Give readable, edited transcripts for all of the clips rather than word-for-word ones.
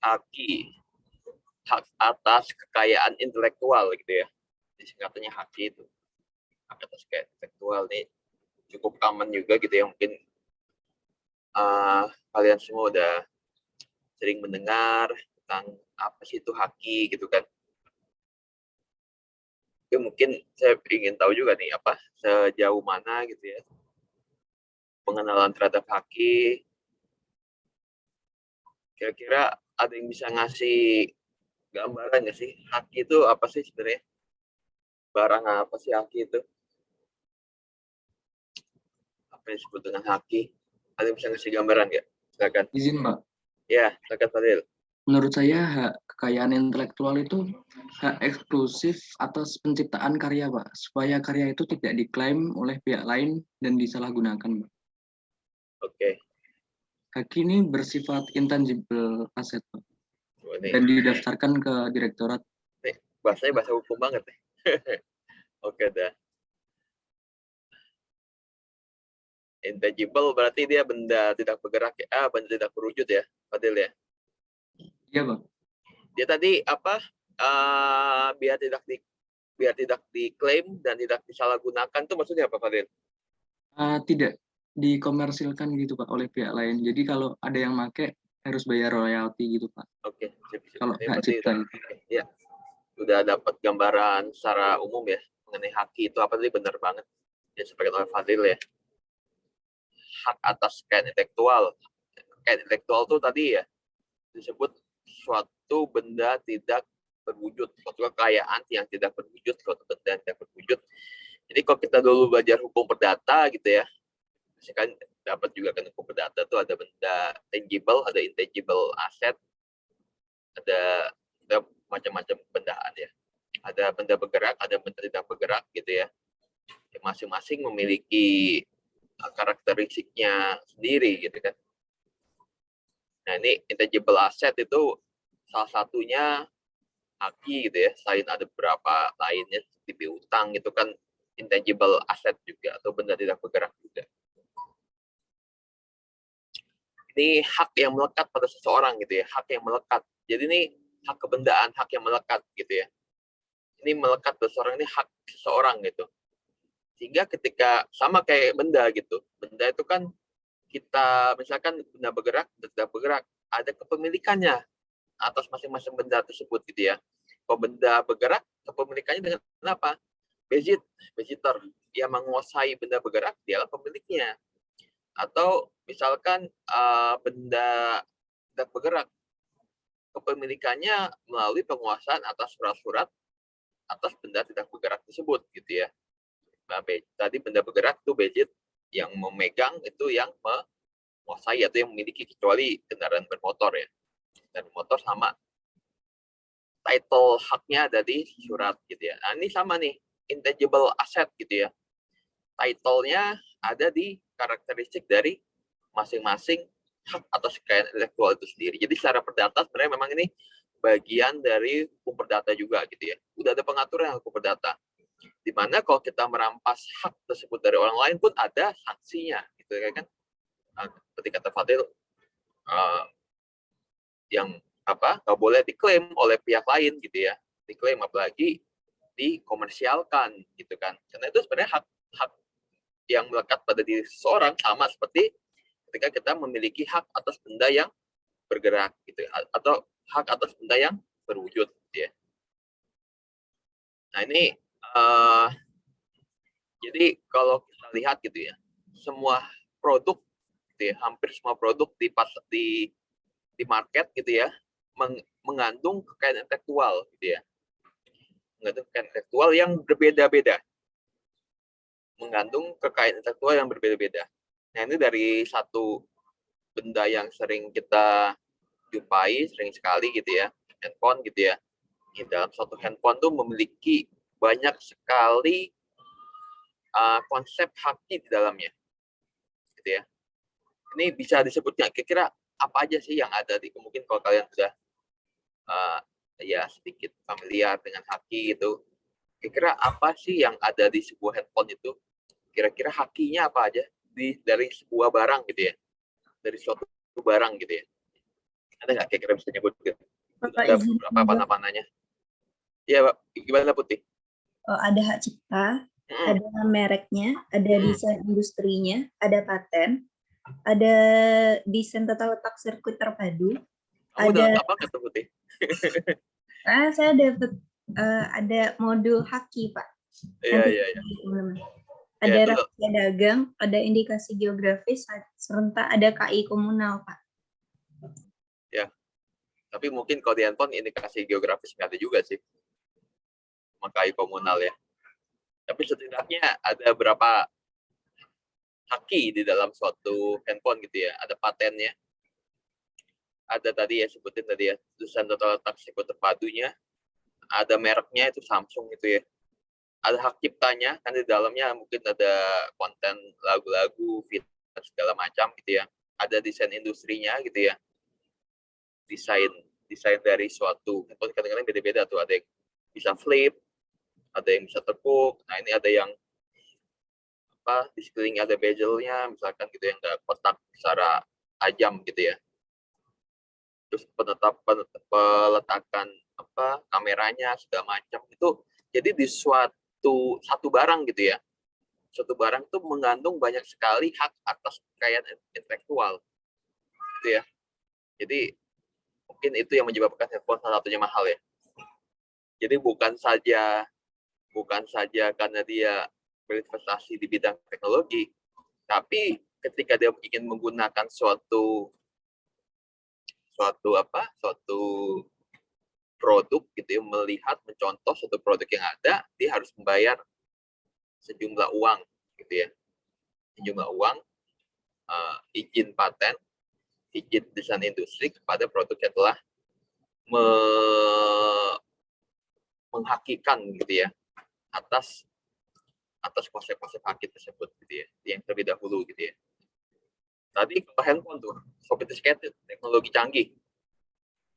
haki, hak atas kekayaan intelektual gitu ya. Singkatannya haki itu. Hak atas kekayaan intelektual nih cukup common juga gitu ya. Mungkin kalian semua udah sering mendengar tentang apa sih itu haki gitu kan. Tapi mungkin saya ingin tahu juga nih apa sejauh mana gitu ya pengenalan terhadap haki. Kira-kira ada yang bisa ngasih gambaran nggak sih haki itu apa sih sebenarnya? Barang apa sih haki itu? Apa yang disebut dengan haki? Ada yang bisa ngasih gambaran nggak? Silakan. Izin, Mbak. Ya, silakan Fadil. Menurut saya hak kekayaan intelektual itu hak eksklusif atas penciptaan karya, Pak, supaya karya itu tidak diklaim oleh pihak lain dan disalahgunakan, Pak. Oke. Hak ini bersifat intangible asset, Pak, Ini, dan didaftarkan ke direktorat. nih, bahasanya bahasa hukum banget nih. Oke dah. Intangible berarti dia benda tidak bergerak ya, benda tidak berwujud ya, Fadil ya. Iya, Pak. Dia tadi apa? Biar tidak diklaim dan tidak disalahgunakan itu maksudnya apa, Fadil? Tidak dikomersilkan gitu, Pak, oleh pihak lain. Jadi kalau ada yang make harus bayar royalti gitu, Pak. Oke, Kalau ini hak berarti cipta itu. ya sudah dapat gambaran secara umum ya mengenai haki itu apa tadi, benar banget yang disampaikan oleh Fadil ya. Hak atas kekayaan intelektual. Kekayaan intelektual itu tadi ya disebut suatu benda tidak berwujud, suatu kekayaan yang tidak berwujud, suatu benda yang tidak berwujud. Jadi kalau kita dulu belajar hukum perdata gitu ya, kan dapat juga kan hukum perdata itu ada benda tangible, ada intangible asset, ada macam-macam bendaan ya. Ada benda bergerak, ada benda tidak bergerak gitu ya. Masing-masing memiliki karakteristiknya sendiri gitu kan. Nah ini intangible asset itu salah satunya haki gitu ya. Selain ada beberapa lainnya seperti piutang itu kan intangible asset juga atau benda tidak bergerak juga. Ini hak yang melekat pada seseorang gitu ya, hak yang melekat. Jadi ini hak kebendaan, hak yang melekat gitu ya. Ini melekat pada seseorang, ini hak seseorang gitu. Sehingga ketika sama kayak benda gitu, benda itu kan kita misalkan benda bergerak, benda tidak bergerak, ada kepemilikannya atas masing-masing benda tersebut gitu ya. Kalau benda bergerak, kepemilikannya dengan apa? Bezitter yang menguasai benda bergerak, dialah pemiliknya. Atau misalkan benda tidak bergerak, kepemilikannya melalui penguasaan atas surat-surat atas benda tidak bergerak tersebut gitu ya. Nah, tadi benda bergerak itu Bejit yang memegang itu yang menguasai atau yang memiliki, kecuali kendaraan bermotor ya. Dan motor sama title haknya ada di surat gitu ya. Nah ini sama nih, intangible asset gitu ya. Title-nya ada di karakteristik dari masing-masing hak atau kekayaan intelektual itu sendiri. Jadi secara perdata sebenarnya memang ini bagian dari hukum perdata juga gitu ya. Udah ada pengaturan hukum perdata. Di mana kalau kita merampas hak tersebut dari orang lain pun ada sanksinya gitu ya kan. Seperti kata Fadil, yang apa nggak boleh diklaim oleh pihak lain gitu ya, diklaim apalagi dikomersialkan gitu kan, karena itu sebenarnya hak hak yang melekat pada diri seseorang sama seperti ketika kita memiliki hak atas benda yang bergerak gitu ya, atau hak atas benda yang berwujud gitu ya. Nah ini jadi kalau kita lihat gitu ya, semua produk gitu ya, hampir semua produk di market gitu ya mengandung kekayaan intelektual gitu ya, mengandung kekayaan intelektual yang berbeda-beda, mengandung kekayaan intelektual yang berbeda-beda. Nah ini dari satu benda yang sering kita jumpai sering sekali gitu ya, handphone gitu ya. Di dalam satu handphone tuh memiliki banyak sekali konsep haki di dalamnya gitu ya. Ini bisa disebut nggak kira-kira apa aja sih yang ada di, mungkin kalau kalian sudah ya sedikit familiar dengan haki itu, kira-kira apa sih yang ada di sebuah handphone itu, kira-kira hakinya apa aja dari sebuah barang gitu ya, dari suatu barang gitu ya. Ada nggak kira-kira bisa nyebutin? Bapak Ada izin berapa panah-panahnya? Iya, Pak. Gimana Putih? ada hak cipta, Mm-mm. ada mereknya, ada desain industrinya, ada paten, ada desain tata letak sirkuit terpadu. Kamu Ada, dapat apa kata Putih? saya dapat ada modul haki, Pak. Iya, Nanti iya, iya. Ya, ada itu rahasia dagang, ada indikasi geografis, serta ada KI komunal, Pak. ya. Tapi mungkin kalau di handphone indikasi geografis nggak ada juga sih. Makai komunal ya. Tapi setidaknya ada berapa haki di dalam suatu handphone gitu ya. Ada patennya. Ada tadi ya sebutin tadi ya. Desain tata letak sirkuit terpadunya. Ada mereknya itu Samsung gitu ya. Ada hak ciptanya, kan di dalamnya mungkin ada konten lagu-lagu, film, segala macam gitu ya. Ada desain industrinya gitu ya. Desain dari suatu handphone kadang-kadang beda-beda tuh. Ada yang bisa flip, ada yang bisa tepuk. Nah ini ada yang di sekeliling ada bezelnya, misalkan gitu yang nggak kotak secara tajam gitu ya. Terus peletakan kameranya segala macam itu jadi di satu barang gitu ya. Suatu barang itu mengandung banyak sekali hak atas kekayaan intelektual gitu ya. Jadi mungkin itu yang menyebabkan handphone salah satunya mahal ya. Jadi bukan saja karena dia berinvestasi di bidang teknologi, tapi ketika dia ingin menggunakan suatu produk gitu ya, melihat mencontoh suatu produk yang ada, dia harus membayar sejumlah uang gitu ya. Sejumlah uang, izin paten, izin desain industri kepada produk yang telah menghakikan gitu ya atas konsep-konsep haki tersebut gitu ya, yang terlebih dahulu gitu ya. Tadi kalau handphone tuh sophisticated, teknologi canggih.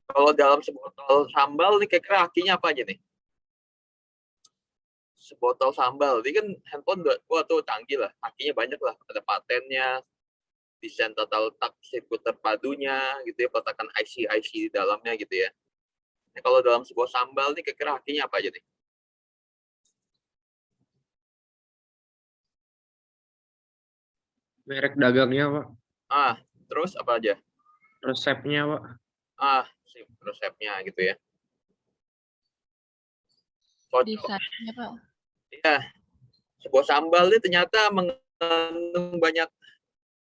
Kalau dalam sebotol sambal nih kira-kira hakinya apa aja nih? Sebotol sambal, ini kan handphone tuh canggih lah, hakinya banyak lah, ada patennya, desain tata letak sirkuit terpadunya gitu ya, peletakan IC di dalamnya gitu ya. Nah, kalau dalam sebuah sambal nih kira-kira hakinya apa aja nih? Merek dagangnya, Pak. Terus apa aja? Resepnya, Pak. Resepnya gitu ya. Desainnya, Pak. Ya, sebuah sambal ini ternyata mengandung banyak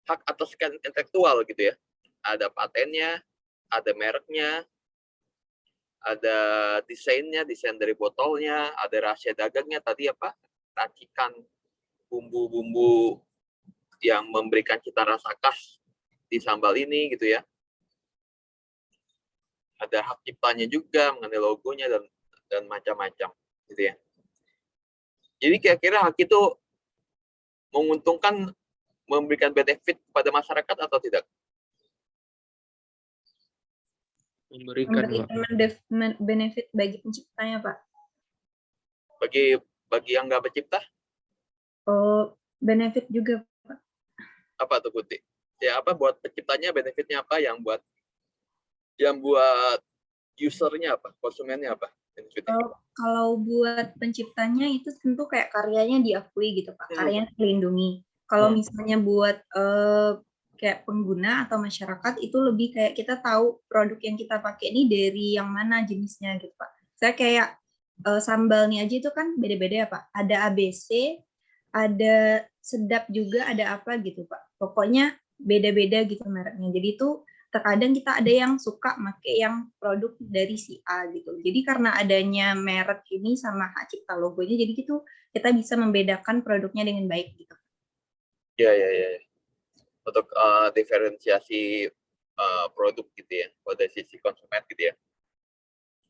hak atas kekayaan intelektual gitu ya. Ada patennya, ada mereknya, ada desainnya, desain dari botolnya, ada rahasia dagangnya tadi racikan bumbu-bumbu yang memberikan cita rasa khas di sambal ini gitu ya. Ada hak ciptanya juga mengenai logonya dan macam-macam gitu ya. Jadi kira-kira hak itu menguntungkan, memberikan benefit kepada masyarakat atau tidak? Memberikan, Pak. Benefit bagi penciptanya, Pak. Bagi yang nggak pencipta? Oh, benefit juga, Pak. Apa tuh Putih? Ya buat penciptanya benefitnya apa, yang buat usernya apa, konsumennya apa benefitnya? Kalau buat penciptanya itu tentu kayak karyanya diakui gitu Pak, karyanya dilindungi. Kalau misalnya buat kayak pengguna atau masyarakat itu lebih kayak kita tahu produk yang kita pakai ini dari yang mana jenisnya gitu Pak. Saya kayak sambalnya aja itu kan beda-beda ya Pak. Ada ABC, ada sedap juga, ada apa gitu Pak. Pokoknya beda-beda gitu mereknya. Jadi itu terkadang kita ada yang suka pakai yang produk dari si A gitu. Jadi karena adanya merek ini sama hak cipta logonya, jadi gitu kita bisa membedakan produknya dengan baik gitu. Ya. Untuk diferensiasi produk gitu ya, kalau dari sisi konsumen gitu ya.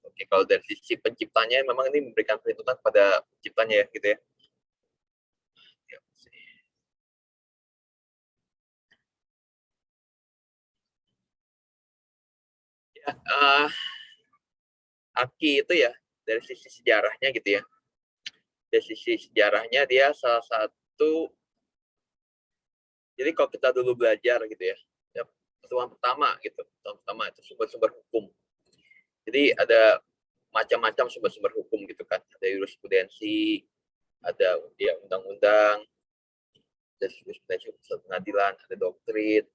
Oke, kalau dari sisi penciptanya memang ini memberikan perlindungan pada penciptanya ya gitu ya. Aki itu ya dari sisi sejarahnya gitu ya. Dari sisi sejarahnya dia salah satu. Jadi kalau kita dulu belajar gitu ya, ketentuan pertama gitu. Ketentuan pertama itu sumber-sumber hukum. Jadi ada macam-macam sumber-sumber hukum gitu kan. Ada jurisprudensi, ada ya undang-undang, ada jurisprudensi pengadilan, ada doktrin,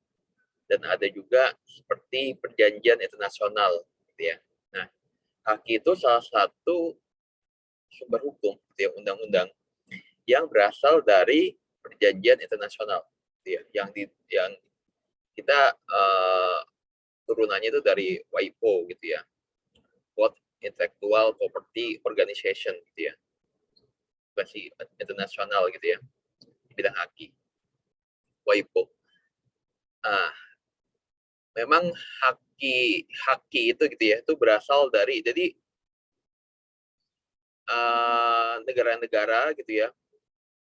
dan ada juga seperti perjanjian internasional gitu ya. Nah, haki itu salah satu sumber hukum gitu ya, undang-undang yang berasal dari perjanjian internasional gitu ya, yang kita turunannya itu dari WIPO gitu ya, World Intellectual Property Organization gitu ya, organisasi internasional gitu ya, di bidang haki, WIPO. Memang haki itu gitu ya, itu berasal dari, jadi negara-negara gitu ya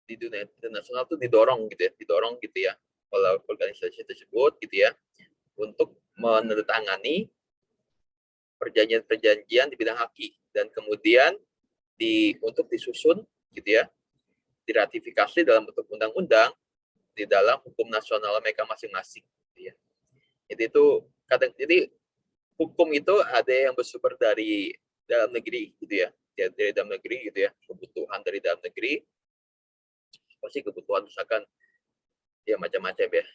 di dunia internasional itu didorong gitu ya oleh organisasi tersebut gitu ya untuk menandatangani perjanjian-perjanjian di bidang haki, dan kemudian untuk disusun gitu ya, diratifikasi dalam bentuk undang-undang di dalam hukum nasional mereka masing-masing gitu ya. Jadi hukum itu ada yang bersumber dari dalam negeri gitu ya, dari dalam negeri gitu ya, kebutuhan dari dalam negeri, pasti kebutuhan misalkan ya macam-macam ya,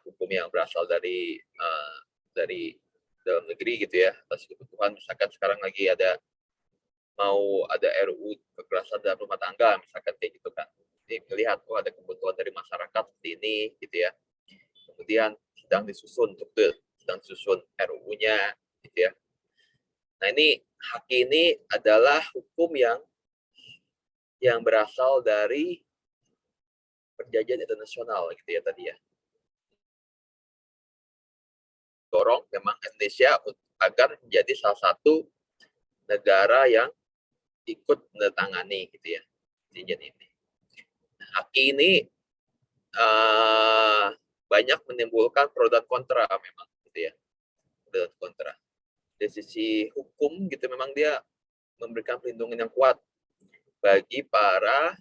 hukum yang berasal dari dalam negeri gitu ya, atas kebutuhan misalkan sekarang lagi mau ada RUU kekerasan dalam rumah tangga misalkan kayak gitu kan, jadi melihat ada kebutuhan dari masyarakat seperti ini gitu ya, kemudian sedang disusun RUU-nya gitu ya. Nah, ini haki ini adalah hukum yang berasal dari perjanjian internasional gitu ya tadi ya. Dorong memang Indonesia agar menjadi salah satu negara yang ikut menandatangani gitu ya perjanjian ini. Haki ini banyak menimbulkan pro dan kontra memang gitu ya, pro dan kontra. Dari sisi hukum gitu memang dia memberikan perlindungan yang kuat bagi para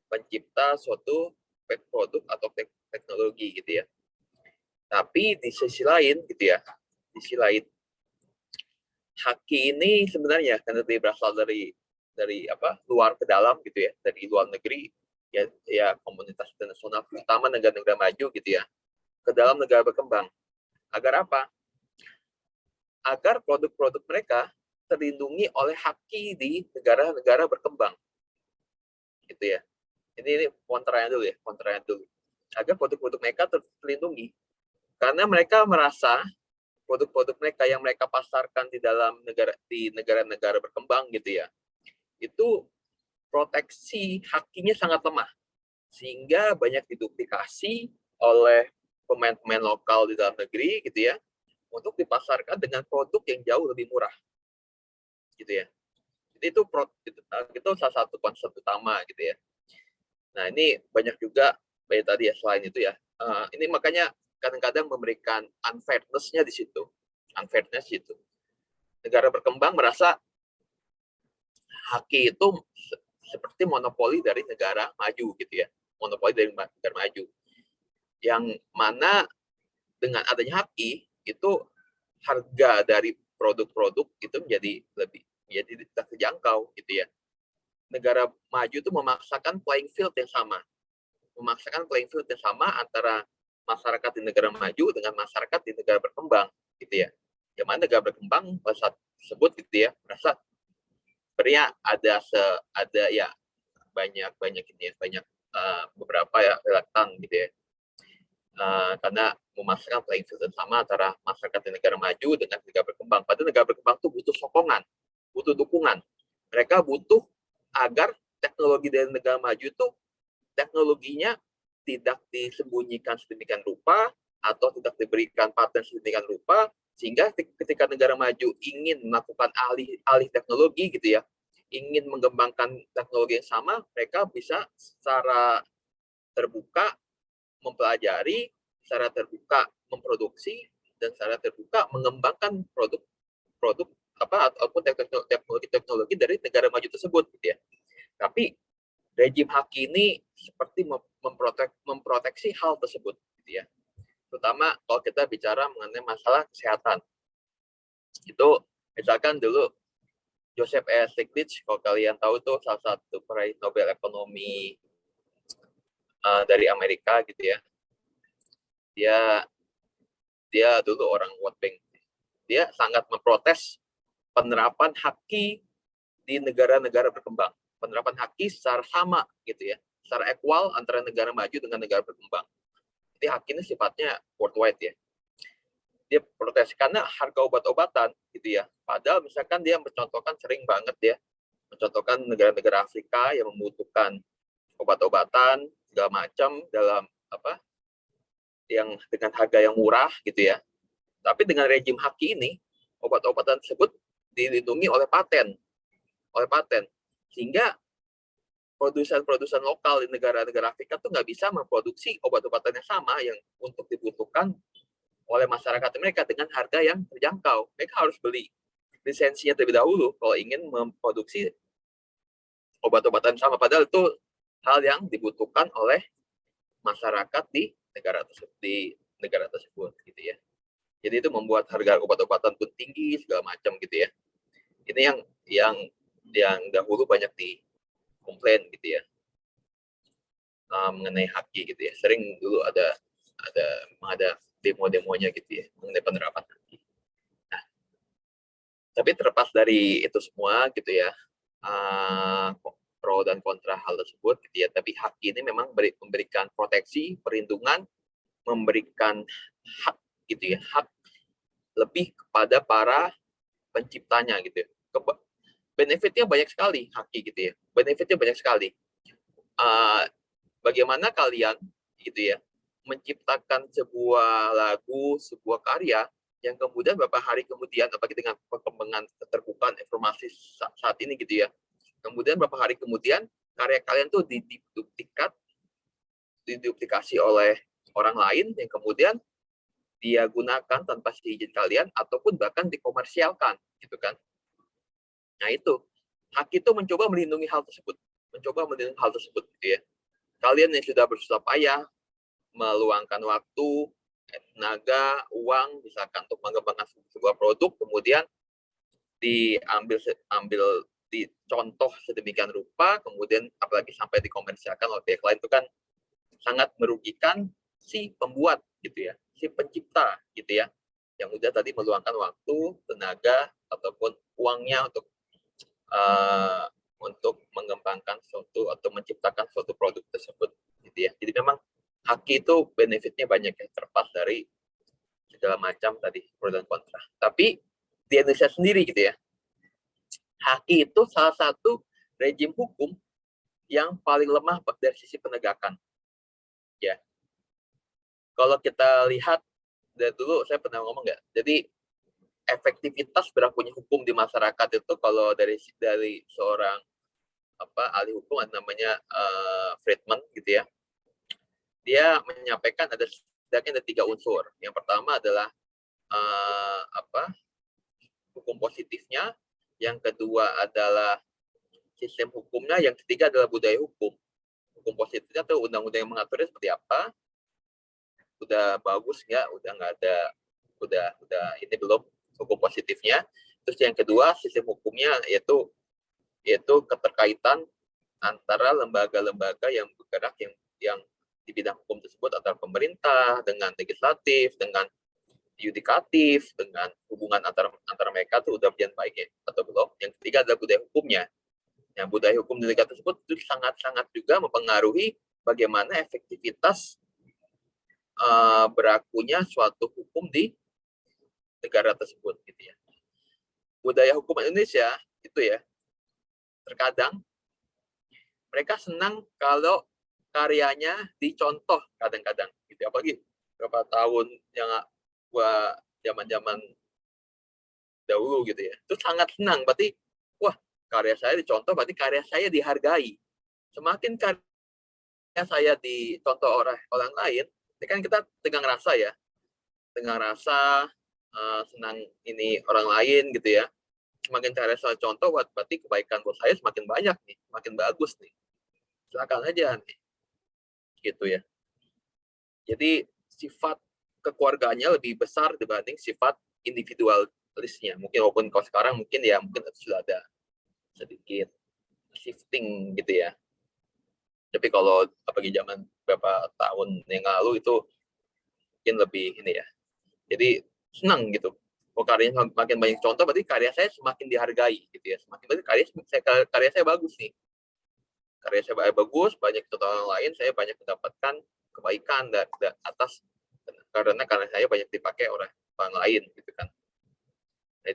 pencipta suatu produk atau teknologi gitu ya. Tapi di sisi lain gitu ya, haki ini sebenarnya karena dia berasal dari luar ke dalam gitu ya, dari luar negeri ya komunitas internasional, terutama negara-negara maju gitu ya, ke dalam negara berkembang. Agar apa? Agar produk-produk mereka terlindungi oleh haki di negara-negara berkembang gitu ya. Ini kontranya dulu. Agar produk-produk mereka terlindungi, karena mereka merasa produk-produk mereka yang mereka pasarkan di negara-negara berkembang gitu ya, itu proteksi hakinya sangat lemah, sehingga banyak diduplikasi oleh pemain-pemain lokal di dalam negeri gitu ya, untuk dipasarkan dengan produk yang jauh lebih murah gitu ya. Jadi itu salah satu konsep utama gitu ya. Nah, ini banyak juga tadi ya, selain itu ya, ini makanya kadang-kadang memberikan unfairness-nya di situ. Negara berkembang merasa haki itu seperti monopoli dari negara maju gitu ya, monopoli dari negara maju, yang mana dengan adanya haki itu harga dari produk-produk itu menjadi terjangkau gitu ya. Negara maju itu memaksakan playing field yang sama antara masyarakat di negara maju dengan masyarakat di negara berkembang gitu ya. Yang mana negara berkembang pada saat tersebut gitu ya merasa sebenarnya ada ya banyak beberapa ya relaktan gitu ya, karena memaksakan playing field yang sama antara masyarakat di negara maju dengan negara berkembang. Padahal negara berkembang itu butuh sokongan, butuh dukungan. Mereka butuh agar teknologi dari negara maju itu teknologinya tidak disembunyikan sedemikian rupa atau tidak diberikan paten sedemikian rupa, sehingga ketika negara maju ingin melakukan alih teknologi gitu ya, ingin mengembangkan teknologi yang sama, mereka bisa secara terbuka mempelajari, secara terbuka memproduksi, dan secara terbuka mengembangkan produk ataupun teknologi dari negara maju tersebut gitu ya. Tapi rejim haki ini seperti memproteksi hal tersebut gitu ya. terutama kalau kita bicara mengenai masalah kesehatan. Itu misalkan dulu Joseph E. Stiglitz, kalau kalian tahu tuh salah satu peraih Nobel Ekonomi dari Amerika gitu ya. Dia dulu orang World Bank. Dia sangat memprotes penerapan haki di negara-negara berkembang. Penerapan haki secara sama gitu ya, secara equal antara negara maju dengan negara berkembang. Jadi haki ini sifatnya worldwide ya. Dia protes karena harga obat-obatan gitu ya. Padahal misalkan dia mencontohkan sering banget ya, mencontohkan negara-negara Afrika yang membutuhkan obat-obatan segala macam dalam yang dengan harga yang murah gitu ya. Tapi dengan rejim haki ini, obat-obatan tersebut dilindungi oleh paten, sehingga produsen-produsen lokal di negara-negara Afrika tuh nggak bisa memproduksi obat-obatan yang sama yang untuk dibutuhkan oleh masyarakat mereka dengan harga yang terjangkau. Mereka harus beli lisensinya terlebih dahulu kalau ingin memproduksi obat-obatan sama. Padahal itu hal yang dibutuhkan oleh masyarakat di negara tersebut gitu ya. Jadi itu membuat harga obat-obatan pun tinggi segala macam gitu ya. Ini yang dahulu banyak dikomplain gitu ya, mengenai haki gitu ya. Sering dulu ada demo-demonya gitu ya mengenai penerapan haki. Nah, tapi terlepas dari itu semua gitu ya, pro dan kontra hal tersebut gitu ya. Tapi haki ini memang memberikan proteksi, perlindungan, memberikan hak gitu ya, hak lebih kepada para penciptanya gitu ya. Benefitnya banyak sekali haki gitu ya. Benefitnya banyak sekali. Bagaimana kalian gitu ya menciptakan sebuah lagu, sebuah karya yang kemudian beberapa hari kemudian, apalagi dengan perkembangan keterbukaan informasi saat ini gitu ya, kemudian beberapa hari kemudian karya kalian tuh diduplikasi oleh orang lain yang kemudian dia gunakan tanpa seizin kalian ataupun bahkan dikomersialkan gitu kan. Nah itu hak itu mencoba melindungi hal tersebut, gitu ya. Kalian yang sudah bersusah payah meluangkan waktu, tenaga, uang misalkan untuk mengembangkan sebuah produk, kemudian dicontoh sedemikian rupa, kemudian apalagi sampai dikomersialkan oleh pihak lain, itu kan sangat merugikan si pembuat gitu ya, si pencipta gitu ya, yang udah tadi meluangkan waktu, tenaga ataupun uangnya untuk mengembangkan suatu atau menciptakan suatu produk tersebut gitu ya. Jadi memang haki itu benefitnya banyak ya, terlepas dari segala macam tadi pro dan kontra. Tapi di Indonesia sendiri gitu ya, haki itu salah satu rejim hukum yang paling lemah dari sisi penegakan. Ya, kalau kita lihat dari dulu saya pernah ngomong nggak, jadi efektivitas berlakunya hukum di masyarakat itu kalau dari seorang ahli hukum namanya Friedman gitu ya, dia menyampaikan setidaknya ada 3 unsur. Yang pertama adalah hukum positifnya, yang kedua adalah sistem hukumnya, yang ketiga adalah budaya hukum. Hukum positifnya tuh undang-undang yang mengaturnya seperti apa, udah bagus nggak, udah nggak ada, udah ini belum hukum positifnya. Terus yang kedua sistem hukumnya yaitu keterkaitan antara lembaga-lembaga yang bergerak yang di bidang hukum tersebut, antara pemerintah dengan legislatif, dengan yudikatif, dengan hubungan antara mereka tuh udah berjalan baik ya atau belum. Yang ketiga adalah budaya hukumnya. Yang budaya hukum di negara tersebut itu sangat-sangat juga mempengaruhi bagaimana efektivitas berlakunya suatu hukum di negara tersebut gitu ya. Budaya hukum Indonesia itu ya, terkadang mereka senang kalau karyanya dicontoh kadang-kadang gitu, apalagi beberapa tahun yang zaman-zaman dahulu gitu ya, itu sangat senang, berarti wah karya saya dicontoh berarti karya saya dihargai. Semakin karya saya dicontoh oleh orang lain, ini kan kita tegang rasa ya, senang ini orang lain gitu ya. Semakin karya saya contoh, berarti kebaikan buat saya semakin banyak nih, semakin bagus nih, silakan aja nih gitu ya. Jadi sifat kekeluargaannya lebih besar dibanding sifat individualisnya. Mungkin walaupun kalau sekarang mungkin sudah ada sedikit shifting gitu ya. Tapi kalau apalagi zaman beberapa tahun yang lalu itu mungkin lebih ini ya. Jadi senang gitu. Kalau karyanya makin banyak contoh, berarti karya saya semakin dihargai gitu ya. Berarti karya saya bagus nih. Karya saya bagus, banyak contoh orang lain, saya banyak mendapatkan kebaikan atas karena saya banyak dipakai orang lain gitu kan. Nah,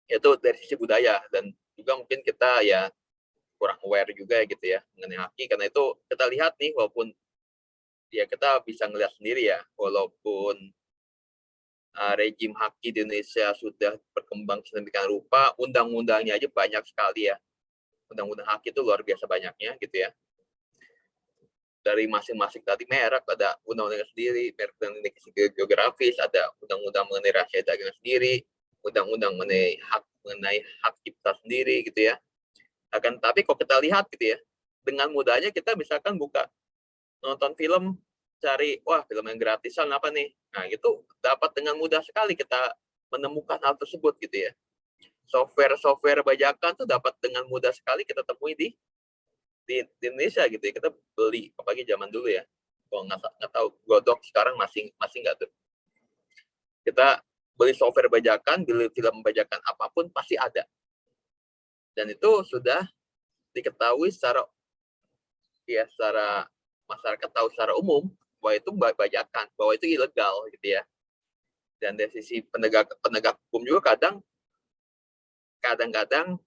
itu dari sisi budaya, dan juga mungkin kita ya kurang aware juga gitu ya mengenai haki, karena itu kita lihat nih, walaupun ya kita bisa ngelihat sendiri ya, walaupun rejim haki di Indonesia sudah berkembang sedemikian rupa, undang-undangnya aja banyak sekali ya. Undang-undang haki itu luar biasa banyaknya gitu ya. Dari masing-masing tadi merek, ada undang-undang sendiri, merek dan indikasi geografis, ada undang-undang mengenai rahasia dagang sendiri, undang-undang mengenai hak cipta sendiri gitu ya. Akan tapi kalau kita lihat gitu ya, dengan mudahnya kita misalkan buka nonton film, cari wah film yang gratisan apa nih, nah itu dapat dengan mudah sekali kita menemukan hal tersebut gitu ya. Software bajakan tuh dapat dengan mudah sekali kita temui di Indonesia gitu ya. Kita beli apalagi zaman dulu ya, kalau nggak tahu Godok sekarang masih nggak tuh. Kita beli software bajakan, beli film bajakan apapun pasti ada, dan itu sudah diketahui secara masyarakat tahu secara umum bahwa itu bajakan, bahwa itu ilegal gitu ya. Dan dari sisi penegak hukum juga kadang-kadang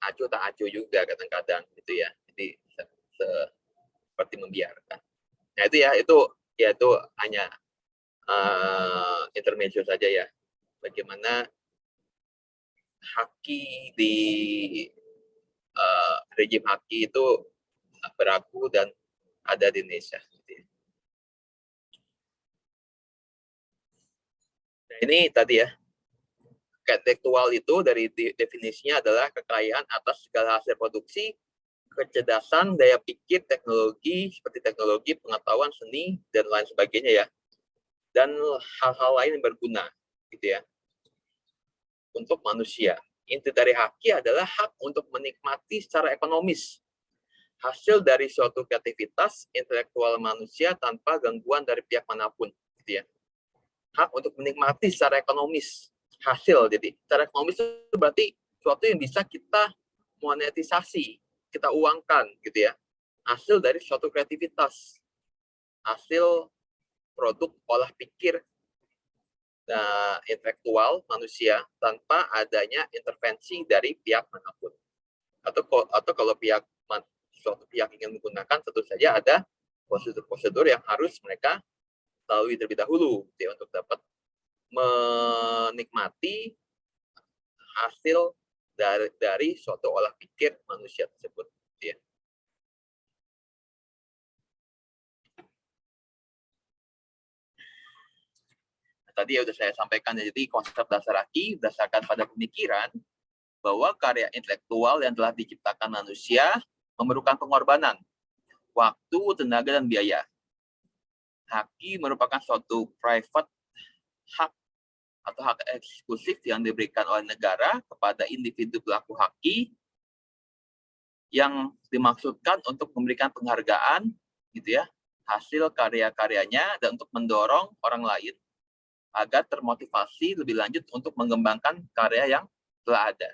acuh tak acuh juga kadang-kadang gitu ya. Jadi seperti membiarkan. Nah itu hanya intermezzo saja ya. Bagaimana haki di rejim haki itu berlaku dan ada di Indonesia. Nah, ini tadi ya, intelektual itu dari definisinya adalah kekayaan atas segala hasil produksi, kecerdasan, daya pikir, teknologi, seperti teknologi, pengetahuan, seni, dan lain sebagainya ya. Dan hal-hal lain yang berguna, gitu ya, untuk manusia. Inti dari haki adalah hak untuk menikmati secara ekonomis hasil dari suatu kreativitas intelektual manusia tanpa gangguan dari pihak manapun, gitu ya. Hak untuk menikmati secara ekonomis hasil. Jadi secara ekonomis itu berarti sesuatu yang bisa kita monetisasi, kita uangkan gitu ya. Hasil dari suatu kreativitas, hasil produk olah pikir intelektual manusia tanpa adanya intervensi dari pihak manapun. Atau kalau suatu pihak ingin menggunakan, tentu saja ada prosedur-prosedur yang harus mereka lalui terlebih dahulu ya, untuk dapat menikmati hasil dari suatu olah pikir manusia tersebut ya. Tadi ya sudah saya sampaikan, jadi konsep dasar haki berdasarkan pada pemikiran bahwa karya intelektual yang telah diciptakan manusia memerlukan pengorbanan waktu, tenaga, dan biaya. Haki merupakan suatu private hak atau hak eksklusif yang diberikan oleh negara kepada individu pelaku haki yang dimaksudkan untuk memberikan penghargaan gitu ya hasil karya-karyanya, dan untuk mendorong orang lain agar termotivasi lebih lanjut untuk mengembangkan karya yang telah ada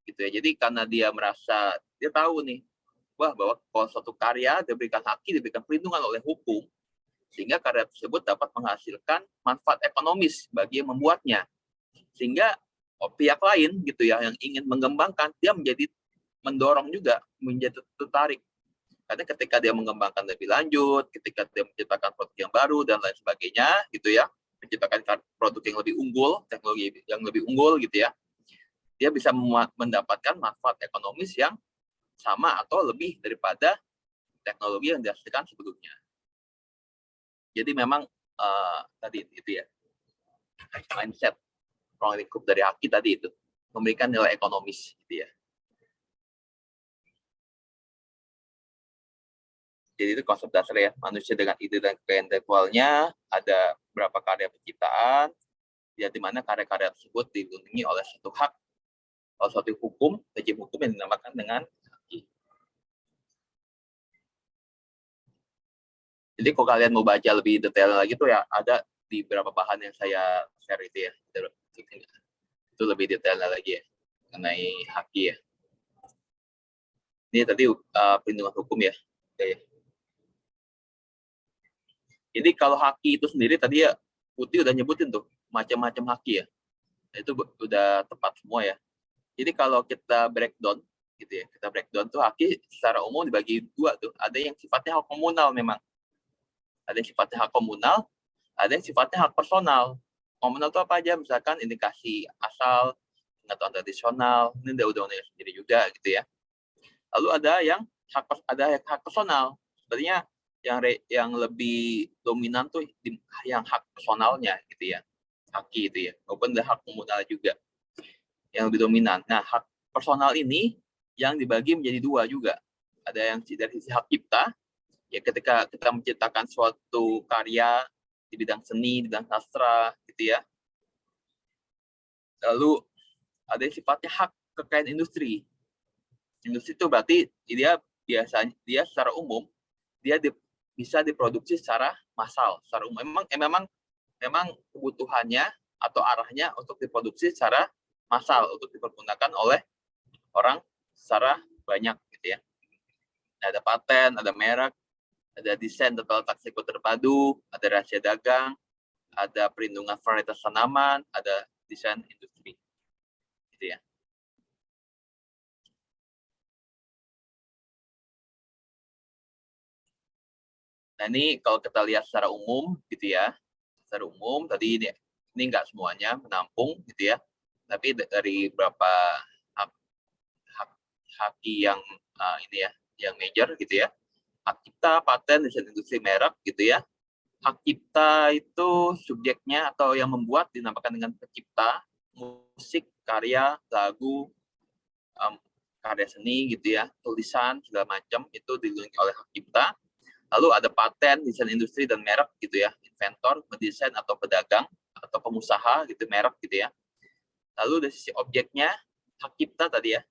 gitu ya. Jadi karena dia merasa, dia tahu nih bahwa kalau suatu karya diberikan haki, diberikan perlindungan oleh hukum, sehingga karya tersebut dapat menghasilkan manfaat ekonomis bagi yang membuatnya, sehingga pihak lain gitu ya yang ingin mengembangkan, dia menjadi mendorong juga, menjadi tertarik, karena ketika dia mengembangkan lebih lanjut, ketika dia menciptakan produk yang baru dan lain sebagainya gitu ya, menciptakan produk yang lebih unggul, teknologi yang lebih unggul gitu ya, dia bisa mendapatkan manfaat ekonomis yang sama atau lebih daripada teknologi yang dihasilkan sebelumnya. Jadi memang tadi itu ya, mindset ruang lingkup dari haki tadi itu memberikan nilai ekonomis gitu ya. Jadi itu konsep dasar ya, manusia dengan ide dan kekayaan intelektualnya, ada berapa karya penciptaan, ya di mana karya-karya tersebut dilindungi oleh suatu hak, oleh suatu hukum, rejim hukum yang dinamakan dengan haki. Jadi kalau kalian mau baca lebih detail lagi tuh ya ada di beberapa bahan yang saya share itu ya. Itu lebih detail lagi ya mengenai haki ya. Ini tadi perlindungan hukum ya. Oke. Jadi kalau haki itu sendiri tadi ya Putih udah nyebutin tuh macam-macam haki ya. Itu udah tepat semua ya. Jadi kalau kita breakdown gitu ya, kita breakdown tuh haki secara umum dibagi dua tuh. Ada yang sifatnya hak komunal memang. Ada yang sifatnya hak komunal, ada yang sifatnya hak personal. Komunal itu apa aja? Misalkan indikasi asal, pengetahuan tradisional, ini ada undang-undangnya sendiri juga gitu ya. Lalu ada yang hak personal. Sebenarnya yang lebih dominan tuh yang hak personalnya gitu ya, haki itu ya, maupun ada hak komunal juga yang lebih dominan. Nah, hak personal ini yang dibagi menjadi dua juga. Ada yang dari sisi hak cipta, ya ketika kita menciptakan suatu karya di bidang seni, di bidang sastra gitu ya. Lalu ada yang sifatnya hak kekayaan industri. Industri itu berarti dia biasanya dia secara umum dia bisa diproduksi secara massal, secara umum. Memang kebutuhannya atau arahnya untuk diproduksi secara massal untuk dipergunakan oleh orang secara banyak gitu ya. Nah, ada paten, ada merek, ada desain atau letak siku terpadu, ada rahasia dagang, ada perlindungan varietas tanaman, ada desain industri. Gitu ya. Nah, ini kalau kita lihat secara umum gitu ya. Secara umum tadi ini nggak semuanya menampung gitu ya. Tapi dari beberapa haki yang ini ya, yang major gitu ya. Hak cipta, paten, desain industri, merek gitu ya. Hak cipta itu subjeknya atau yang membuat dinamakan dengan pencipta, musik, karya, lagu, karya seni gitu ya, tulisan segala macam itu dilindungi oleh hak cipta. Lalu ada paten, desain industri dan merek gitu ya, inventor, mendesain atau pedagang atau pengusaha gitu, merek gitu ya. Lalu dari sisi objeknya hak cipta tadi ya,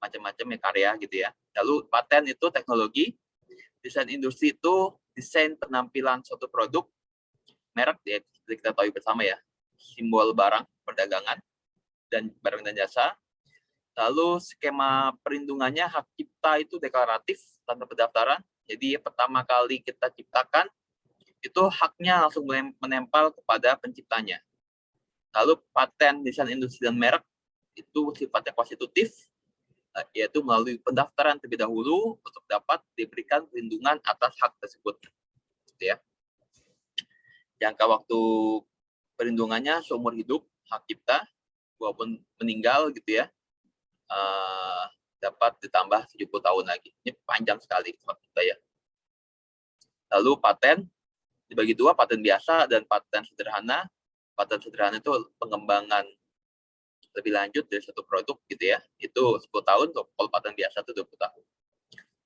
macam-macam ya karya gitu ya. Lalu paten itu teknologi, desain industri itu desain penampilan suatu produk, merek ya kita tahu bersama ya, simbol barang perdagangan dan barang dan jasa. Lalu skema perlindungannya hak cipta itu deklaratif tanpa pendaftaran. Jadi pertama kali kita ciptakan itu haknya langsung menempel kepada penciptanya. Lalu paten, desain industri dan merek itu sifatnya konstitutif, yaitu melalui pendaftaran terlebih dahulu untuk dapat diberikan perlindungan atas hak tersebut. Gitu ya. Jangka waktu perlindungannya seumur hidup hak cipta, walaupun meninggal gitu ya, dapat ditambah 70 tahun lagi. Ini panjang sekali hak cipta ya. Lalu paten dibagi dua, paten biasa dan paten sederhana. Paten sederhana itu pengembangan lebih lanjut dari satu produk gitu ya. Itu 10 tahun, kalau paten biasa itu 20 tahun.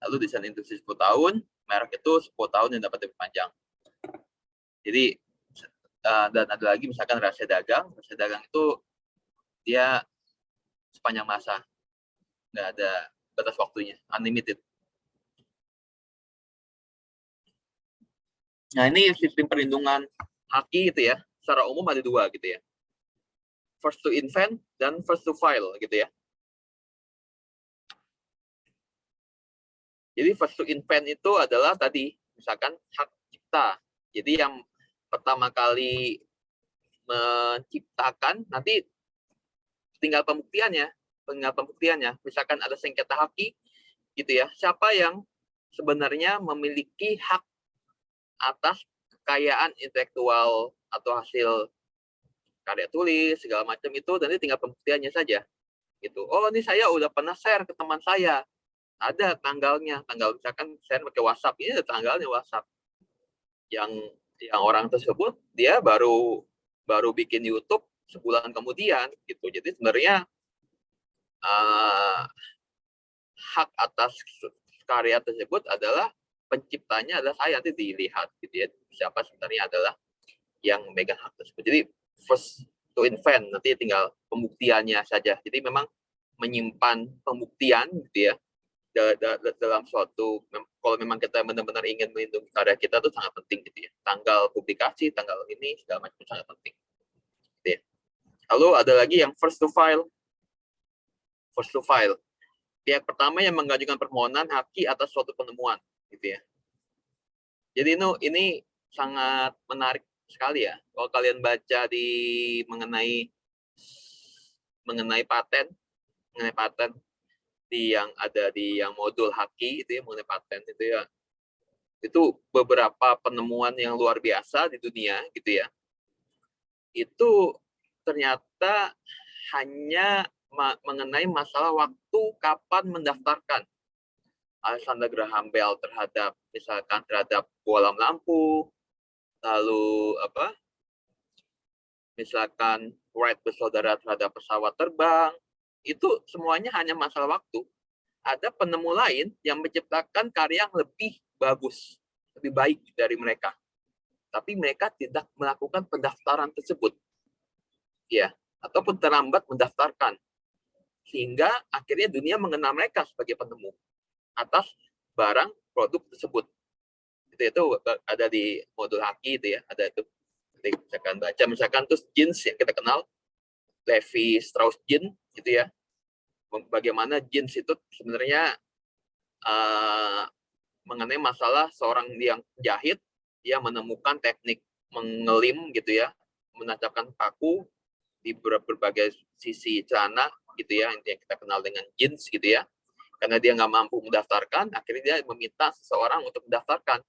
Lalu desain industri 10 tahun, merek itu 10 tahun yang dapat diperpanjang. Jadi dan ada lagi misalkan rahasia dagang. Rahasia dagang itu dia sepanjang masa. Nggak ada batas waktunya, unlimited. Nah, ini sistem perlindungan haki gitu ya. Secara umum ada dua gitu ya. First to invent dan first to file gitu ya. Jadi first to invent itu adalah tadi misalkan hak cipta. Jadi yang pertama kali menciptakan nanti tinggal pembuktiannya. Misalkan ada sengketa haki gitu ya. Siapa yang sebenarnya memiliki hak atas kekayaan intelektual atau hasil karya tulis segala macam itu, nanti tinggal pembuktiannya saja gitu. Oh, ini saya udah pernah share ke teman saya, ada tanggalnya, tanggal misalkan share pakai WhatsApp, ini ada tanggalnya WhatsApp. Yang orang tersebut dia baru bikin YouTube sebulan kemudian gitu. Jadi sebenarnya hak atas karya tersebut adalah penciptanya adalah saya, nanti dilihat gitu ya, siapa sebenarnya adalah yang memegang hak tersebut. Jadi first to invent, nanti tinggal pembuktiannya saja. Jadi memang menyimpan pembuktian gitu ya dalam suatu, kalau memang kita benar-benar ingin melindungi karya kita tuh sangat penting gitu ya. Tanggal publikasi, tanggal ini segala macam sangat penting. Gitu ya. Lalu ada lagi yang first to file. First to file. Pihak pertama yang mengajukan permohonan haki atas suatu penemuan gitu ya. Jadi ini sangat menarik sekali ya. Kalau kalian baca mengenai paten yang ada di yang modul haki itu ya, mengenai paten itu ya, itu beberapa penemuan yang luar biasa di dunia gitu ya, itu ternyata hanya mengenai masalah waktu kapan mendaftarkan. Alexander Graham Bell terhadap bohlam lampu, lalu misalkan Wright bersaudara terhadap pesawat terbang, itu semuanya hanya masalah waktu. Ada penemu lain yang menciptakan karya yang lebih bagus, lebih baik dari mereka. Tapi mereka tidak melakukan pendaftaran tersebut. Ya, ataupun terlambat mendaftarkan. Sehingga akhirnya dunia mengenal mereka sebagai penemu atas barang produk tersebut. Itu ada di modul haki itu ya, ada itu. Misalkan baca, misalkan terus jeans yang kita kenal, Levi Strauss jeans gitu ya. Bagaimana jeans itu sebenarnya mengenai masalah seorang yang jahit, dia menemukan teknik mengelim gitu ya, menancapkan paku di berbagai sisi celana gitu ya, yang kita kenal dengan jeans gitu ya. Karena dia nggak mampu mendaftarkan, akhirnya dia meminta seseorang untuk mendaftarkan.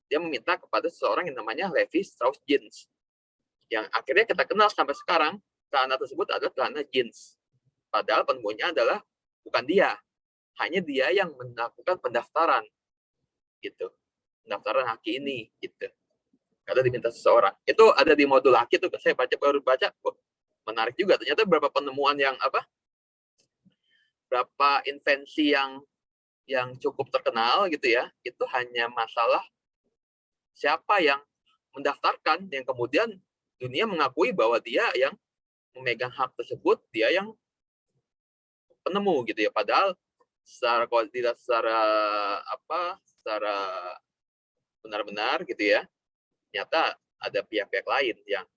Dia meminta kepada seseorang yang namanya Levi Strauss jeans, yang akhirnya kita kenal sampai sekarang. Celana tersebut adalah celana jeans. Padahal penemunya adalah bukan dia, hanya dia yang melakukan pendaftaran gitu, pendaftaran haki ini gitu. Ada diminta seseorang. Itu ada di modul haki tuh, saya baru baca, menarik juga. Ternyata berapa penemuan yang berapa invensi yang cukup terkenal gitu ya, itu hanya masalah siapa yang mendaftarkan, yang kemudian dunia mengakui bahwa dia yang memegang hak tersebut, dia yang penemu gitu ya. Padahal kalau tidak secara benar-benar gitu ya, ternyata ada pihak-pihak lain yang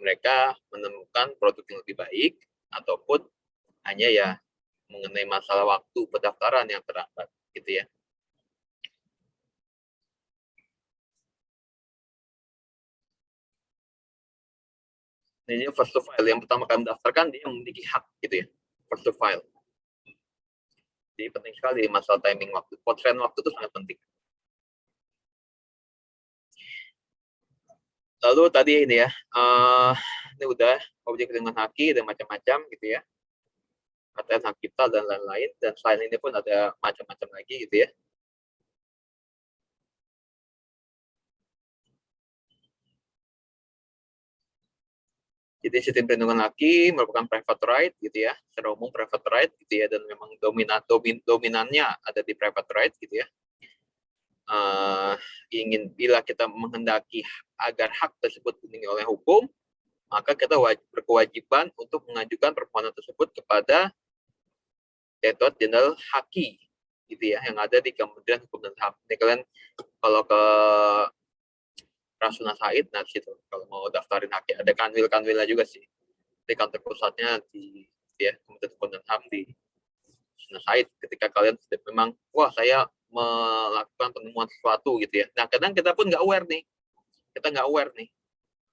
mereka menemukan produk yang lebih baik, ataupun hanya ya mengenai masalah waktu pendaftaran yang terlambat gitu ya. Ini first to file, yang pertama kali mendaftarkan dia memiliki hak gitu ya, first to file. Jadi penting sekali masalah timing waktu, constraint waktu itu sangat penting. Lalu tadi ini ya, ini udah objek dengan haki dan macam-macam gitu ya, paten hak cipta dan lain-lain, dan selain ini pun ada macam-macam lagi gitu ya. Jadi sistem perlindungan haki merupakan private right gitu ya, secara umum private right gitu ya, dan memang dominannya ada di private right gitu ya. Bila kita menghendaki agar hak tersebut dilindungi oleh hukum, maka kita berkewajiban untuk mengajukan permohonan tersebut kepada Direktorat Jenderal Haki gitu ya, yang ada di Kementerian Hukum dan HAM. Ini kalian kalau ke Rasuna Said, nah situ kalau mau daftarin haki, ada kanwilnya juga sih. Di kantor pusatnya di Kementerian Hukum dan HAM di Rasuna Said. Ketika kalian memang, wah saya melakukan penemuan sesuatu gitu ya. Nah kadang kita pun nggak aware nih.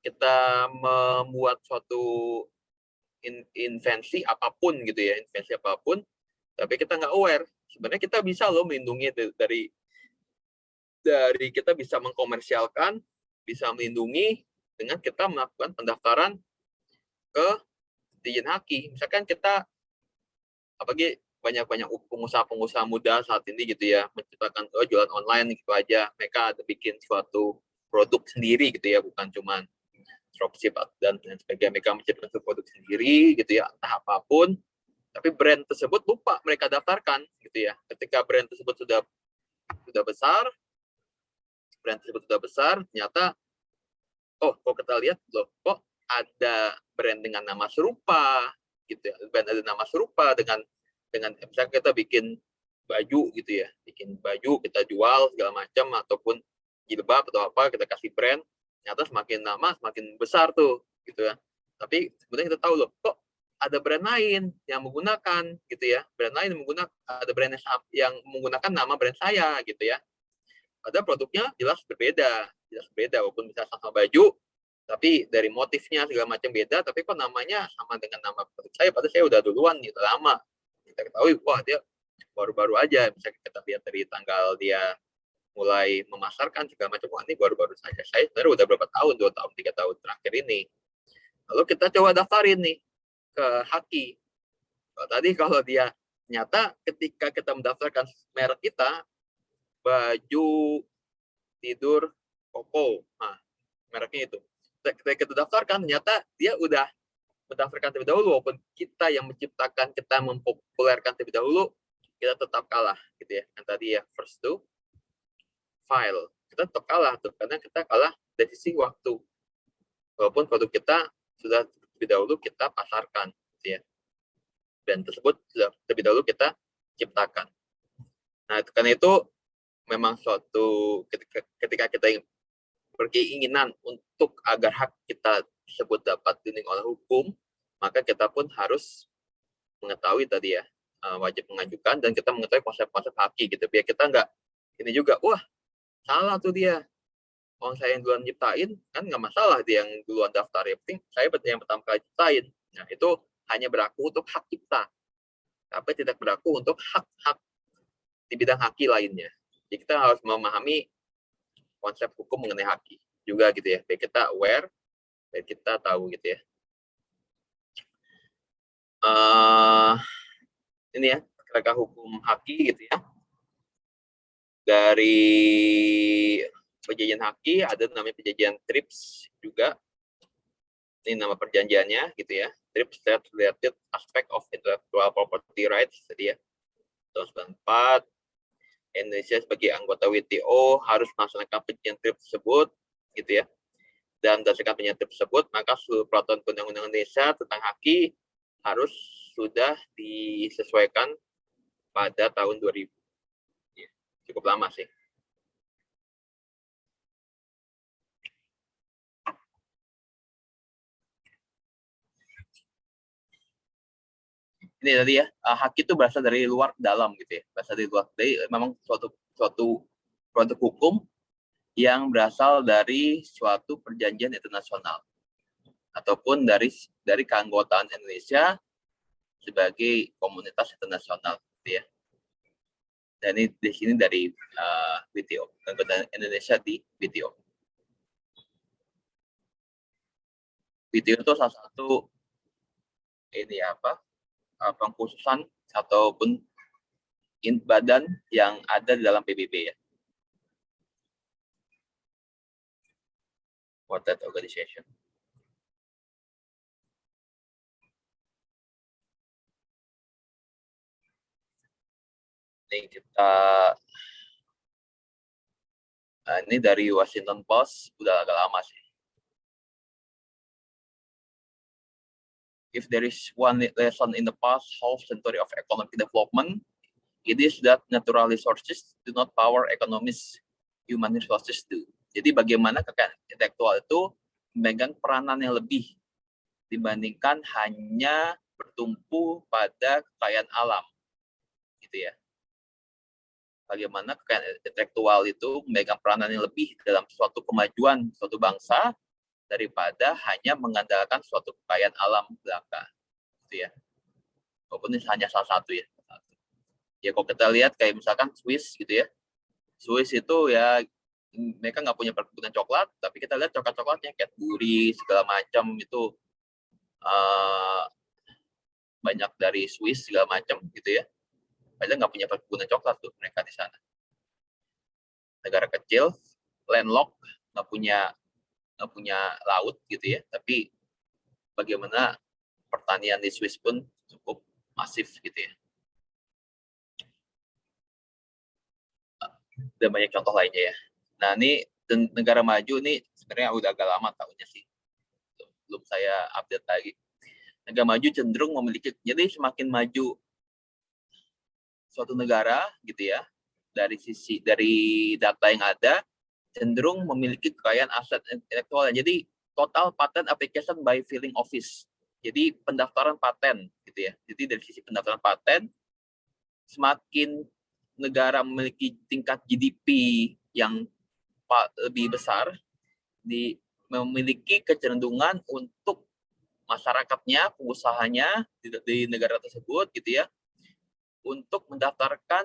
Kita membuat suatu invensi apapun gitu ya, tapi kita nggak aware. Sebenarnya kita bisa loh melindungi dari kita bisa mengkomersialkan, bisa melindungi dengan kita melakukan pendaftaran ke Dijen Haki. Misalkan kita, apalagi banyak pengusaha-pengusaha muda saat ini gitu ya, menciptakan jualan online gitu aja. Mereka ada bikin suatu produk sendiri gitu ya, bukan cuma dropship dan sebagainya. Mereka menciptakan suatu produk sendiri gitu ya, entah apapun. Tapi brand tersebut lupa mereka daftarkan gitu ya. Ketika brand tersebut sudah sudah besar, brand tersebut sudah besar, ternyata kok kita lihat loh, kok ada brand dengan nama serupa gitu ya, brand ada nama serupa dengan misalnya kita bikin baju gitu ya, bikin baju kita jual segala macam, ataupun jilbab atau apa kita kasih brand, ternyata semakin lama semakin besar tuh gitu ya. Tapi sebenarnya kita tahu loh, kok ada brand lain yang menggunakan gitu ya, brand lain yang menggunakan, ada brand yang menggunakan nama brand saya gitu ya. Padahal produknya jelas berbeda walaupun bisa sama baju, tapi dari motifnya segala macam beda, tapi kok namanya sama dengan nama produk saya, padahal saya udah duluan gitu lama. Kita ketahui, wah dia baru-baru aja, bisa kita lihat dari tanggal dia mulai memasarkan segala macam, wah ini baru-baru saja. Saya sebenarnya udah berapa tahun, 2 tahun, 3 tahun terakhir ini. Lalu kita coba daftarin nih ke Haki. Tadi kalau dia nyata ketika kita mendaftarkan merek kita, baju tidur Koko, nah mereknya itu. Ketika kita daftarkan, ternyata dia udah mendaftarkan terlebih dahulu, walaupun kita yang menciptakan, kita mempopulerkan terlebih dahulu, kita tetap kalah gitu ya. Yang tadi ya first to file, kita tetap kalah tuh, karena kita kalah dari sisi waktu. Walaupun produk kita sudah terlebih dahulu kita pasarkan gitu ya. Dan tersebut sudah terlebih dahulu kita ciptakan. Nah, karena itu memang suatu ketika kita berkeinginan untuk agar hak kita tersebut dapat dilindungi oleh hukum, maka kita pun harus mengetahui tadi ya, wajib mengajukan, dan kita mengetahui konsep-konsep haki gitu, biar kita nggak ini juga, wah salah tuh dia, orang saya yang duluan nyiptain, kan nggak masalah dia yang duluan daftar, yang penting saya yang pertama kali ciptain. Nah itu hanya berlaku untuk hak cipta, tapi tidak berlaku untuk hak-hak di bidang haki lainnya. Jadi kita harus memahami konsep hukum mengenai haki juga gitu ya, biar kita aware, biar kita tahu gitu ya. Ini ya kerangka hukum haki gitu ya. Dari perjanjian haki ada namanya perjanjian TRIPS juga. Ini nama perjanjiannya gitu ya. TRIPS Related Aspect of Intellectual Property Rights tadi ya. Tahun 94. Indonesia sebagai anggota WTO harus melaksanakan perjanjian TRIPS tersebut gitu ya. Dan berdasarkan perjanjian TRIPS tersebut, maka seluruh peraturan undang-undang Indonesia tentang haki harus sudah disesuaikan pada tahun 2000. Ya, cukup lama sih. Ini tadi ya, hak itu berasal dari luar ke dalam gitu ya, berasal dari luar. Jadi memang suatu produk hukum yang berasal dari suatu perjanjian internasional ataupun dari keanggotaan Indonesia sebagai komunitas internasional gitu ya. Dan ini di sini dari WTO, keanggotaan Indonesia di WTO. WTO itu salah satu ini apa? Pengkhususan ataupun badan yang ada di dalam PBB ya. World Trade Organization. Ini kita ini dari Washington Post, udah agak lama sih. If there is one lesson in the past half century of economic development, it is that natural resources do not power economies, human resources do. Jadi bagaimana kekayaan intelektual itu memegang peranan yang lebih dibandingkan hanya bertumpu pada kekayaan alam, gitu ya. Bagaimana kekayaan intelektual itu memegang peranan yang lebih dalam suatu kemajuan suatu bangsa daripada hanya mengandalkan suatu kekayaan alam belaka, gitu ya. Walaupun ini hanya salah satu ya. Ya kalau kita lihat kayak misalkan Swiss gitu ya. Swiss itu ya mereka nggak punya perkebunan coklat, tapi kita lihat coklat-coklatnya Cadbury segala macam itu banyak dari Swiss segala macam gitu ya. Padahal nggak punya perkebunan coklat tuh mereka di sana. Negara kecil, landlocked, nggak punya laut gitu ya, tapi bagaimana pertanian di Swiss pun cukup masif gitu ya. Dan banyak contoh lainnya ya. Nah, ini negara maju nih sebenarnya udah agak lama tahunnya sih. Belum saya update lagi. Negara maju cenderung memiliki, jadi semakin maju suatu negara gitu ya, dari data yang ada, cenderung memiliki kekayaan aset intelektual. Jadi total patent application by filing office. Jadi pendaftaran paten gitu ya. Jadi dari sisi pendaftaran paten, semakin negara memiliki tingkat GDP yang lebih besar, memiliki kecenderungan untuk masyarakatnya, pengusahanya di negara tersebut gitu ya, untuk mendaftarkan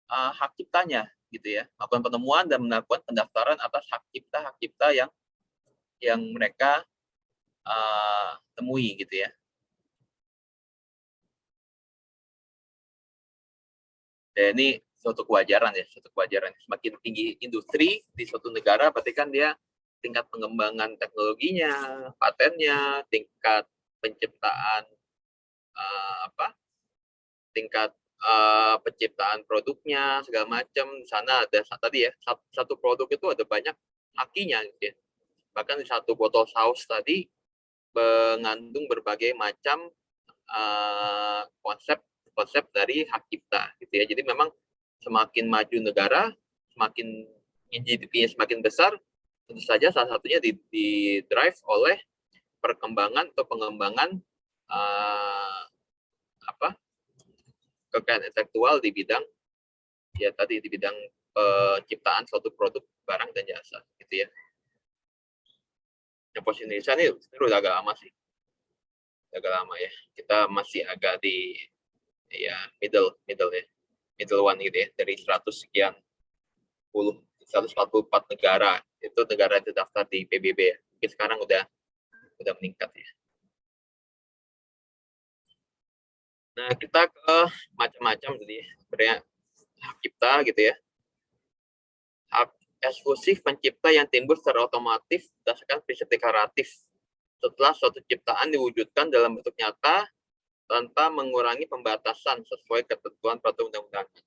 hak ciptanya gitu ya, melakukan penemuan dan melakukan pendaftaran atas hak cipta yang mereka temui gitu ya. Dan ini suatu kewajaran ya, suatu kewajaran. Semakin tinggi industri di suatu negara, berarti kan dia tingkat pengembangan teknologinya, patennya, tingkat penciptaan tingkat penciptaan produknya segala macam. Di sana ada tadi ya, satu produk itu ada banyak hakinya gitu ya. Bahkan di satu botol saus tadi mengandung berbagai macam konsep dari hak cipta gitu ya. Jadi memang semakin maju negara, semakin GDP-nya semakin besar, tentu saja salah satunya di drive oleh perkembangan atau pengembangan kekayaan intelektual di bidang ya tadi, di bidang penciptaan suatu produk, barang dan jasa gitu ya. Yang posisi Indonesia ini udah agak lama sih, agak lama ya. Kita masih agak di ya middle ya, middle one gitu ya, dari 144 negara itu negara yang terdaftar di PBB ya. Mungkin sekarang udah meningkat ya. Nah, kita ke macam-macam jadi sebenarnya hak cipta gitu ya. Hak eksklusif pencipta yang timbul secara otomatis berdasarkan prinsip deklaratif setelah suatu ciptaan diwujudkan dalam bentuk nyata tanpa mengurangi pembatasan sesuai ketentuan peraturan undang-undangan.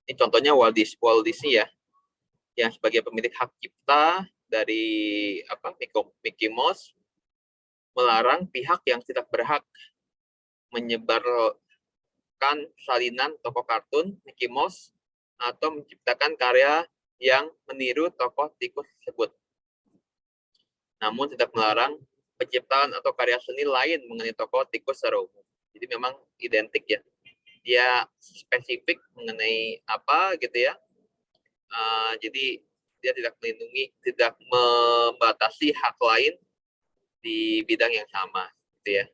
Ini contohnya Walt Disney ya, yang sebagai pemilik hak cipta dari Mickey Mouse melarang pihak yang tidak berhak menyebarkan salinan tokoh kartun Mickey Mouse atau menciptakan karya yang meniru tokoh tikus tersebut. Namun tidak melarang penciptaan atau karya seni lain mengenai tokoh tikus secara umum. Jadi memang identik ya. Dia spesifik mengenai apa gitu ya. Jadi dia tidak membatasi hak lain di bidang yang sama gitu ya.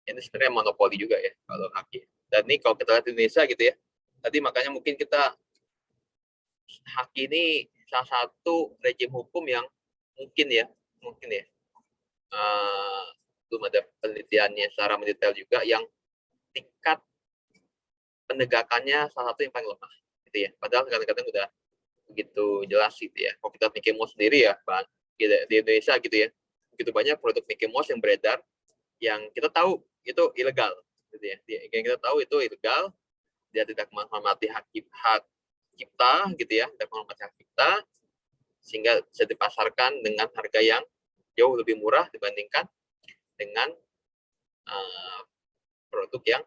Ini sebenarnya monopoli juga ya kalau hak. Dan ini kalau kita lihat di Indonesia gitu ya. Tadi makanya mungkin kita hak ini salah satu rejim hukum yang mungkin ya belum ada penelitiannya secara mendetail juga, yang tingkat penegakannya salah satu yang paling lemah gitu ya. Padahal kadang-kadang udah begitu jelas gitu ya. Kalau kita Mickey Mouse sendiri ya, di Indonesia gitu ya, begitu banyak produk Mickey Mouse yang beredar yang kita tahu itu ilegal gitu ya. Yang kita tahu itu ilegal, dia tidak menghormati hak cipta gitu ya, tidak menghormati hak cipta, sehingga bisa dipasarkan dengan harga yang jauh lebih murah dibandingkan dengan produk yang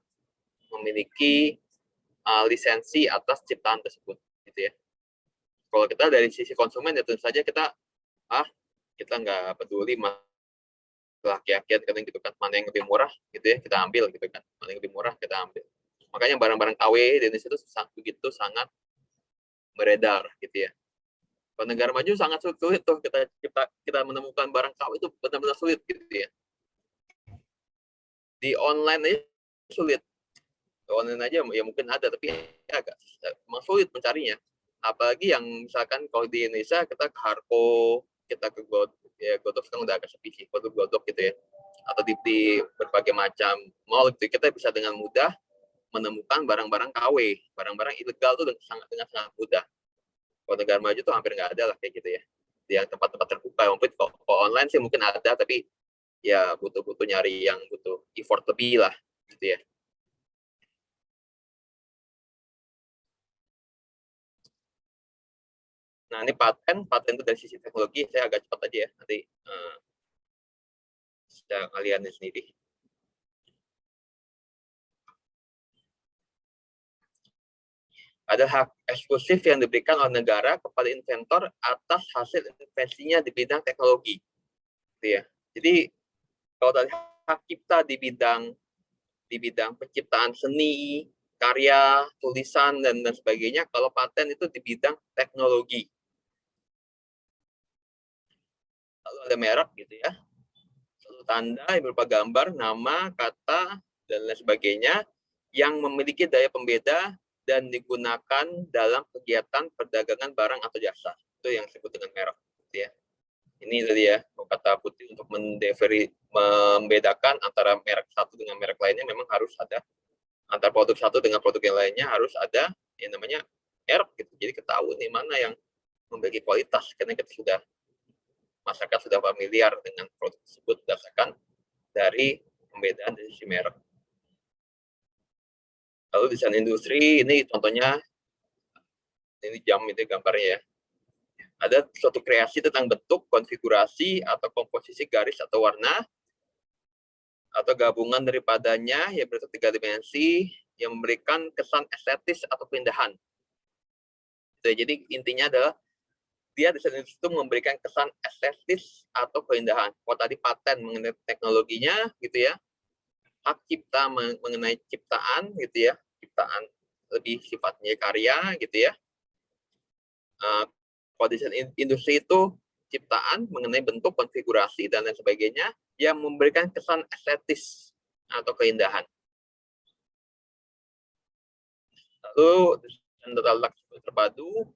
memiliki lisensi atas ciptaan tersebut gitu ya. Kalau kita dari sisi konsumen ya tentu saja kita nggak peduli laki-laki kadang gitu kan, mana yang lebih murah gitu ya kita ambil gitu kan, mana yang lebih murah kita ambil. Makanya barang-barang KW di Indonesia itu begitu sangat beredar gitu ya. Kalau negara maju sangat sulit tuh kita menemukan barang KW itu benar-benar sulit gitu ya. Di online aja sulit. Online aja ya mungkin ada, tapi agak memang sulit mencarinya. Apalagi yang misalkan kalau di Indonesia kita ke Harko, kita ke Godok sekarang udah agak sepi sih, Godok gitu ya. Atau di berbagai macam mall gitu, kita bisa dengan mudah menemukan barang-barang KW, barang-barang ilegal tuh dengan sangat mudah. Kalau negara maju tuh hampir nggak ada lah kayak gitu ya. Di yang tempat-tempat terbuka, mungkin kalau online sih mungkin ada, tapi ya butuh nyari yang butuh effort lebih lah gitu ya. Nah, ini paten itu dari sisi teknologi, saya agak cepat aja ya, nanti bisa kalian sendiri. Ada hak eksklusif yang diberikan oleh negara kepada inventor atas hasil invensinya di bidang teknologi. Gitu ya. Jadi kalau tadi hak cipta di bidang penciptaan seni, karya, tulisan dan sebagainya, kalau paten itu di bidang teknologi. Lalu ada merek gitu ya. Satu tanda yang berupa gambar, nama, kata dan lain sebagainya yang memiliki daya pembeda dan digunakan dalam kegiatan perdagangan barang atau jasa. Itu yang disebut dengan merek. Gitu ya. Ini tadi ya, kata Putih untuk membedakan antara merek satu dengan merek lainnya memang harus ada. Antara produk satu dengan produk yang lainnya harus ada yang namanya merek. Gitu. Jadi ketahuan nih mana yang memiliki kualitas. Karena kita masyarakat sudah familiar dengan produk tersebut berdasarkan dari pembedaan dari sisi merek. Lalu desain industri, ini contohnya, ini jam itu gambarnya ya. Ada suatu kreasi tentang bentuk, konfigurasi, atau komposisi garis atau warna, atau gabungan daripadanya yang berbentuk 3 dimensi, yang memberikan kesan estetis atau keindahan. Jadi intinya adalah, dia desain industri itu memberikan kesan estetis atau keindahan. Kalau tadi paten mengenai teknologinya, gitu ya, hak cipta mengenai ciptaan gitu ya, ciptaan lebih sifatnya karya gitu ya. Kalau desain industri itu ciptaan mengenai bentuk, konfigurasi dan lain sebagainya yang memberikan kesan estetis atau keindahan. Lalu desain tata terpadu,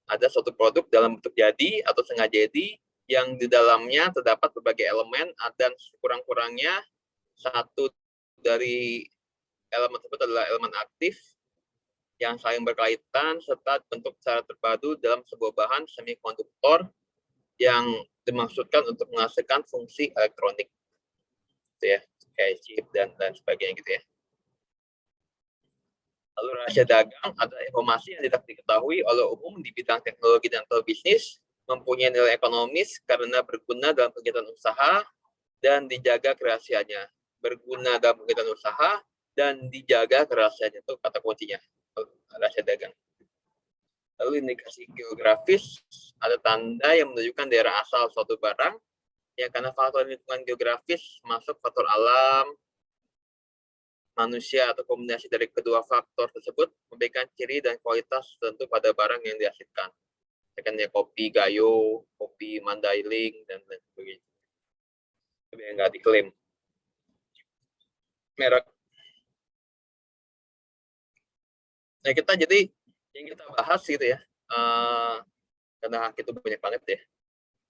ada suatu produk dalam bentuk jadi atau sengaja jadi yang di dalamnya terdapat berbagai elemen dan sekurang-kurangnya satu dari elemen tersebut adalah elemen aktif yang saling berkaitan serta bentuk secara terpadu dalam sebuah bahan semikonduktor yang dimaksudkan untuk menghasilkan fungsi elektronik, gitu ya, kayak chip dan sebagainya gitu ya. Lalu rahasia dagang adalah informasi yang tidak diketahui oleh umum di bidang teknologi dan atau bisnis, mempunyai nilai ekonomis karena berguna dalam kegiatan usaha dan dijaga kerahasiaannya. Berguna dalam kegiatan usaha dan dijaga kerahasiaannya, itu kata kuncinya rahasia dagang. Lalu indikasi geografis, ada tanda yang menunjukkan daerah asal suatu barang yang karena faktor lingkungan geografis masuk faktor alam, manusia atau kombinasi dari kedua faktor tersebut memberikan ciri dan kualitas tertentu pada barang yang dihasilkan. Misalnya kopi Gayo, kopi Mandailing dan lain sebagainya. Tapi yang nggak diklaim. Merek. Nah, kita jadi yang kita bahas gitu ya, karena hak itu banyak banget ya,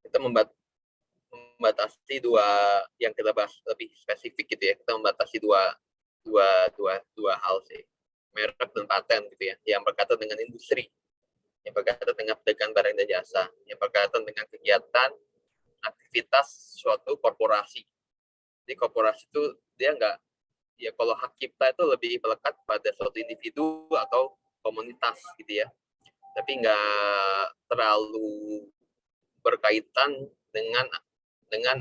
kita membatasi dua yang kita bahas lebih spesifik gitu ya, kita membatasi dua hal sih, merek dan paten gitu ya, yang berkaitan dengan industri, yang berkaitan dengan perdagangan barang dan jasa, yang berkaitan dengan kegiatan aktivitas suatu korporasi. Jadi korporasi itu dia nggak, ya kalau hak cipta itu lebih melekat pada suatu individu atau komunitas gitu ya, tapi nggak terlalu berkaitan dengan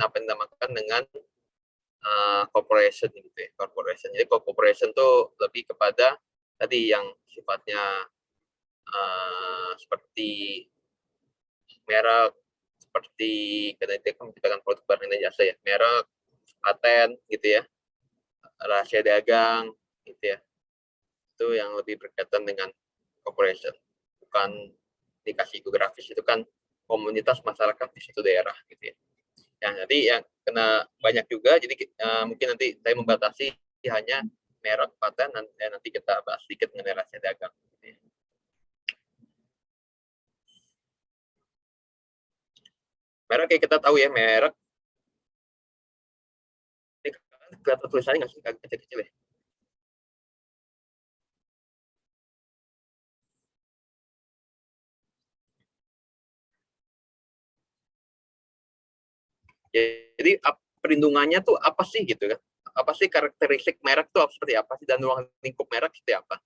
apa yang dinamakan dengan corporation gitu ya, corporation. Jadi corporation tuh lebih kepada tadi yang sifatnya seperti merek, seperti karena itu menciptakan produk barang dan jasa ya, merek, paten gitu ya, rahasia dagang gitu ya, itu yang lebih berkaitan dengan corporation, bukan indikasi geografis. Itu kan komunitas masyarakat di suatu daerah gitu ya. Jadi yang kena banyak juga, jadi mungkin nanti saya membatasi hanya merek, paten, dan nanti kita bahas sedikit mengenai rahasia dagang gitu ya. Merek kayak kita tahu ya, merek ini kelihatan tulisannya nggak sih, kecil-kecil ya. Jadi perlindungannya tuh apa sih gitu kan? Apa sih karakteristik merek tuh seperti apa sih, dan ruang lingkup merek seperti apa?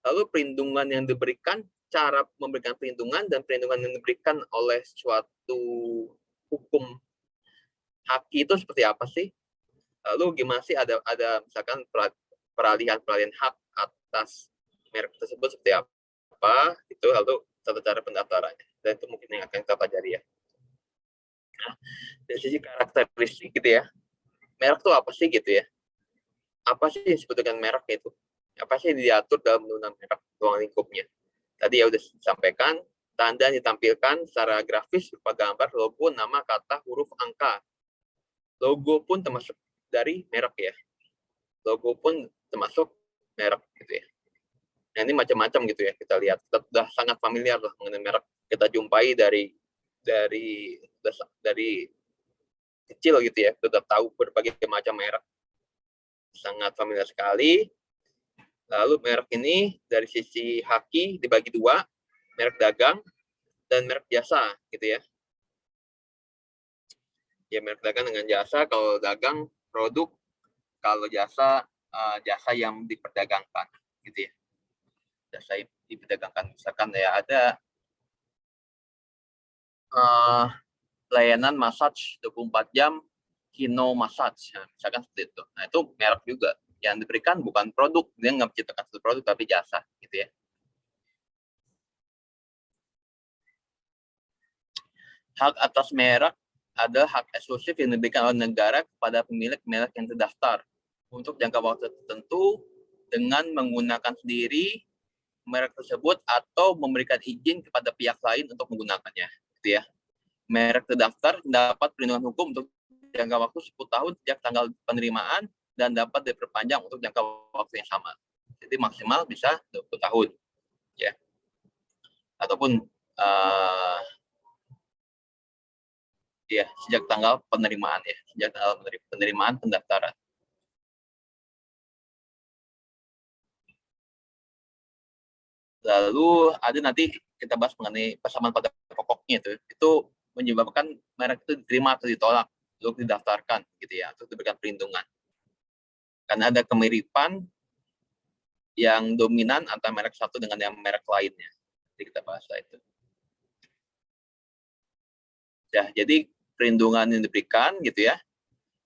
Lalu perlindungan yang diberikan cara memberikan perlindungan dan perlindungan yang diberikan oleh suatu hukum haki itu seperti apa sih? Lalu gimana sih ada misalkan peralihan hak atas merek tersebut seperti apa? Itu lalu tata cara pendaftarannya. Dan itu mungkin yang akan kita pelajari ya. Nah, dari sisi karakteristik gitu ya. Merek itu apa sih gitu ya? Apa sih yang disebut dengan merek itu? Apa sih yang diatur dalam undang-undang merek ruang lingkupnya? Tadi ya udah disampaikan, tanda yang ditampilkan secara grafis berupa gambar, logo, nama, kata, huruf, angka. Logo pun termasuk dari merek ya. Logo pun termasuk merek gitu ya. Nah, ini macam-macam gitu ya kita lihat. Kita sudah sangat familiar lah mengenai merek. Kita jumpai dari kecil gitu ya. Kita sudah tahu berbagai macam merek. Sangat familiar sekali. Lalu merek ini dari sisi haki dibagi dua, merek dagang dan merek jasa gitu ya. Ya merek dagang dengan jasa, kalau dagang produk, kalau jasa jasa yang diperdagangkan gitu ya. Jasa yang diperdagangkan misalkan ya ada layanan massage 24 jam Kino Massage, nah, misalkan seperti itu. Nah itu merek juga yang diberikan bukan produk, dia nggak menciptakan satu produk tapi jasa gitu ya. Hak atas merek ada hak eksklusif yang diberikan oleh negara kepada pemilik merek yang terdaftar untuk jangka waktu tertentu dengan menggunakan sendiri merek tersebut atau memberikan izin kepada pihak lain untuk menggunakannya, gitu ya. Merek terdaftar dapat perlindungan hukum untuk jangka waktu 10 tahun sejak tanggal penerimaan dan dapat diperpanjang untuk jangka waktu yang sama. Jadi maksimal bisa 20 tahun, ya. Ataupun ya sejak tanggal penerimaan ya, sejak tanggal penerimaan pendaftaran. Lalu ada nanti kita bahas mengenai persamaan pada pokoknya itu menyebabkan merek itu diterima atau ditolak untuk didaftarkan gitu ya, untuk diberikan perlindungan. Karena ada kemiripan yang dominan antara merek satu dengan yang merek lainnya. Jadi kita bahas itu. Ya, jadi perlindungan yang diberikan gitu ya,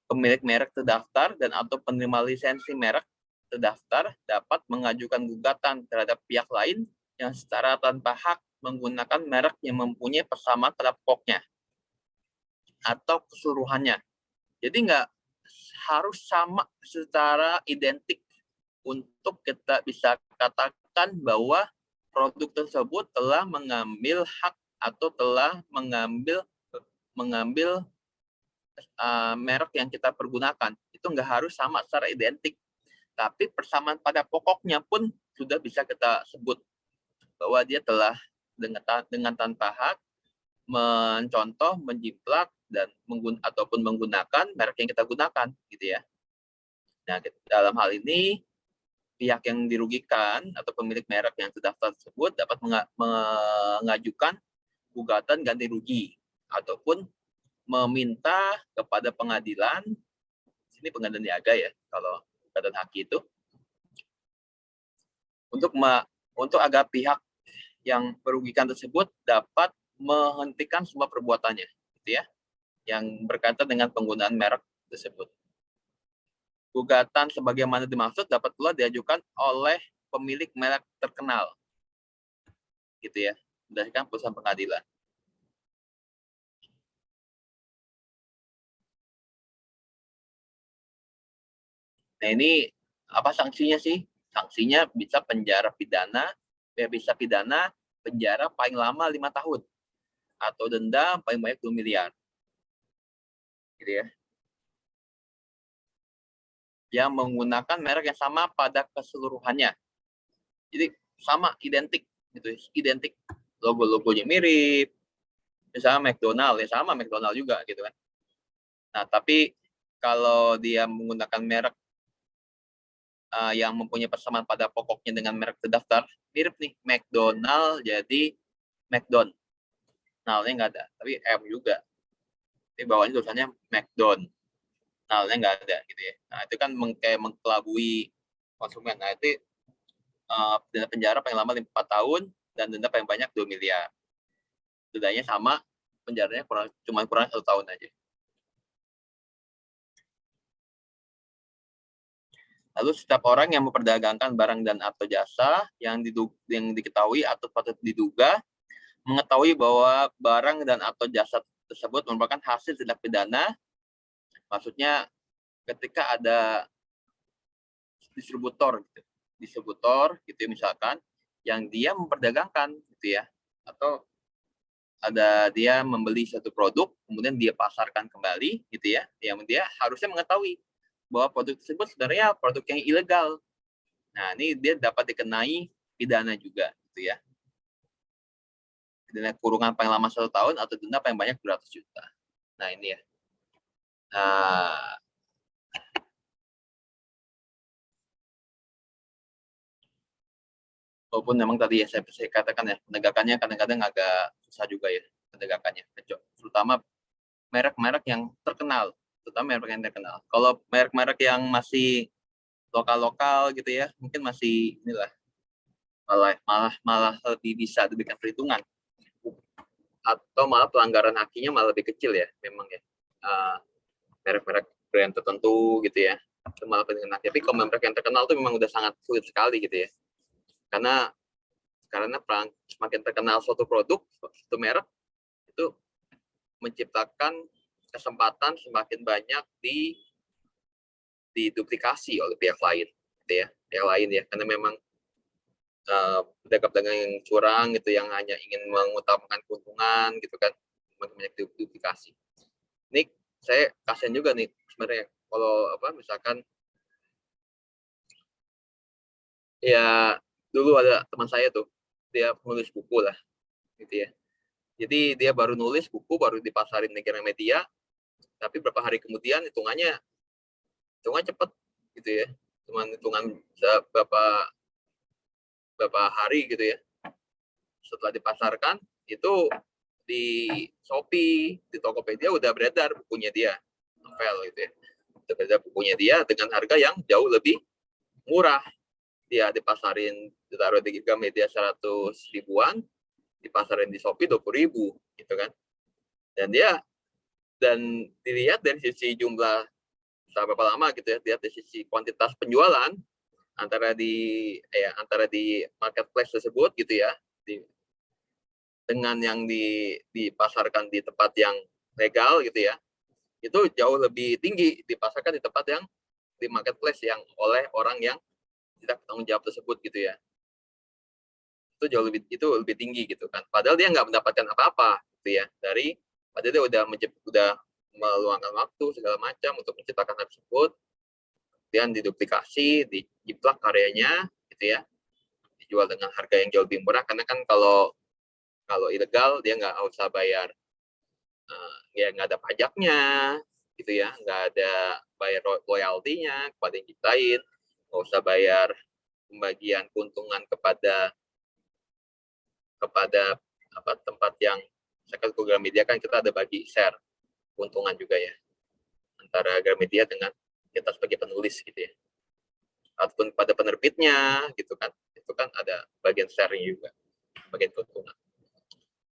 pemilik merek terdaftar dan atau penerima lisensi merek terdaftar dapat mengajukan gugatan terhadap pihak lain yang secara tanpa hak menggunakan merek yang mempunyai persamaan pada pokoknya atau keseluruhannya. Jadi nggak harus sama secara identik untuk kita bisa katakan bahwa produk tersebut telah mengambil hak atau telah mengambil merek yang kita pergunakan. Itu nggak harus sama secara identik. Tapi persamaan pada pokoknya pun sudah bisa kita sebut bahwa dia telah dengan tanpa hak mencontoh, menjiplak dan ataupun menggunakan merek yang kita gunakan, gitu ya. Nah, dalam hal ini pihak yang dirugikan atau pemilik merek yang terdaftar tersebut dapat mengajukan gugatan ganti rugi ataupun meminta kepada pengadilan, sini pengadilan niaga ya, kalau dan haki itu untuk agar pihak yang merugikan tersebut dapat menghentikan semua perbuatannya, gitu ya, yang berkaitan dengan penggunaan merek tersebut. Gugatan sebagaimana dimaksud dapat pula diajukan oleh pemilik merek terkenal, gitu ya, berdasarkan putusan pengadilan. Nah ini apa sanksinya sih? Sanksinya bisa penjara pidana, bisa pidana penjara paling lama 5 tahun atau denda paling banyak 2 miliar. Gitu ya. Yang menggunakan merek yang sama pada keseluruhannya. Jadi sama, identik gitu, identik. Logo-logonya mirip. Misalnya McDonald, ya sama McDonald juga gitu kan. Nah, tapi kalau dia menggunakan merek yang mempunyai persamaan pada pokoknya dengan merek terdaftar, mirip nih, McDonald jadi McDon. Nalnya nggak ada, tapi M juga. Di bawahnya tulisannya McDon. Nalnya nggak ada gitu ya. Nah, itu kan kayak mengkelabui konsumen. Nah, itu pidana penjara paling lama 4 tahun dan denda paling banyak 2 miliar. Dendanya sama, penjaranya cuma kurang 1 tahun aja. Lalu setiap orang yang memperdagangkan barang dan atau jasa yang diketahui atau patut diduga mengetahui bahwa barang dan atau jasa tersebut merupakan hasil tindak pidana, maksudnya ketika ada distributor gitu ya, misalkan yang dia memperdagangkan gitu ya, atau ada dia membeli satu produk kemudian dia pasarkan kembali gitu ya, yang dia harusnya mengetahui bahwa produk tersebut sebenarnya produk yang ilegal. Nah, ini dia dapat dikenai pidana juga gitu ya. Pidana kurungan paling lama 1 tahun atau denda paling banyak 200 juta. Nah, ini ya. Nah, walaupun memang tadi ya saya katakan ya, penegakannya kadang-kadang agak susah juga ya penegakannya. Terutama merek-merek yang terkenal, Kalau merek-merek yang masih lokal-lokal gitu ya, mungkin masih inilah malah lebih bisa diberikan perhitungan, atau malah pelanggaran hakinya malah lebih kecil ya, memang ya. Merek-merek brand tertentu gitu ya, itu malah penting. Tapi kalau merek yang terkenal itu memang udah sangat sulit sekali gitu ya, karena semakin terkenal suatu produk, suatu merek itu menciptakan kesempatan semakin banyak diduplikasi oleh pihak lain gitu ya, karena memang pedagang-pedagang yang curang gitu, yang hanya ingin mengutamakan keuntungan gitu kan, semakin banyak duplikasi. Ini saya kasihan juga nih sebenarnya kalau misalkan ya, dulu ada teman saya tuh, dia menulis buku lah gitu ya. Jadi dia baru nulis buku, baru dipasarin di Gramedia, tapi beberapa hari kemudian hitungan cepet gitu ya, cuman hitungan berapa hari gitu ya, setelah dipasarkan itu di Shopee, di Tokopedia udah beredar bukunya dia, novel gitu ya, udah beredar bukunya dia dengan harga yang jauh lebih murah. Dia dipasarin, ditaruh di Gramedia 100 ribuan, dipasarin di Shopee 20 ribu gitu kan. Dan dilihat dari sisi jumlah berapa lama gitu ya, lihat dari sisi kuantitas penjualan antara di marketplace tersebut gitu ya, dengan yang dipasarkan di tempat yang legal gitu ya, itu jauh lebih tinggi dipasarkan di tempat yang di marketplace yang oleh orang yang tidak bertanggung jawab tersebut gitu ya. Itu lebih tinggi gitu kan. Padahal dia nggak mendapatkan apa-apa gitu ya, padahal dia udah meluangkan waktu segala macam untuk menciptakan hal tersebut, kemudian diduplikasi, dijiplak karyanya gitu ya, dijual dengan harga yang jauh lebih murah, karena kan kalau ilegal dia nggak usah bayar, ya nggak ada pajaknya gitu ya, nggak ada bayar royaltinya kepada yang ciptain, nggak usah bayar pembagian keuntungan kepada tempat yang misalkan ke Gramedia kan kita ada bagi share keuntungan juga ya antara Gramedia dengan kita sebagai penulis gitu ya, ataupun pada penerbitnya gitu kan, itu kan ada bagian sharing juga, bagian keuntungan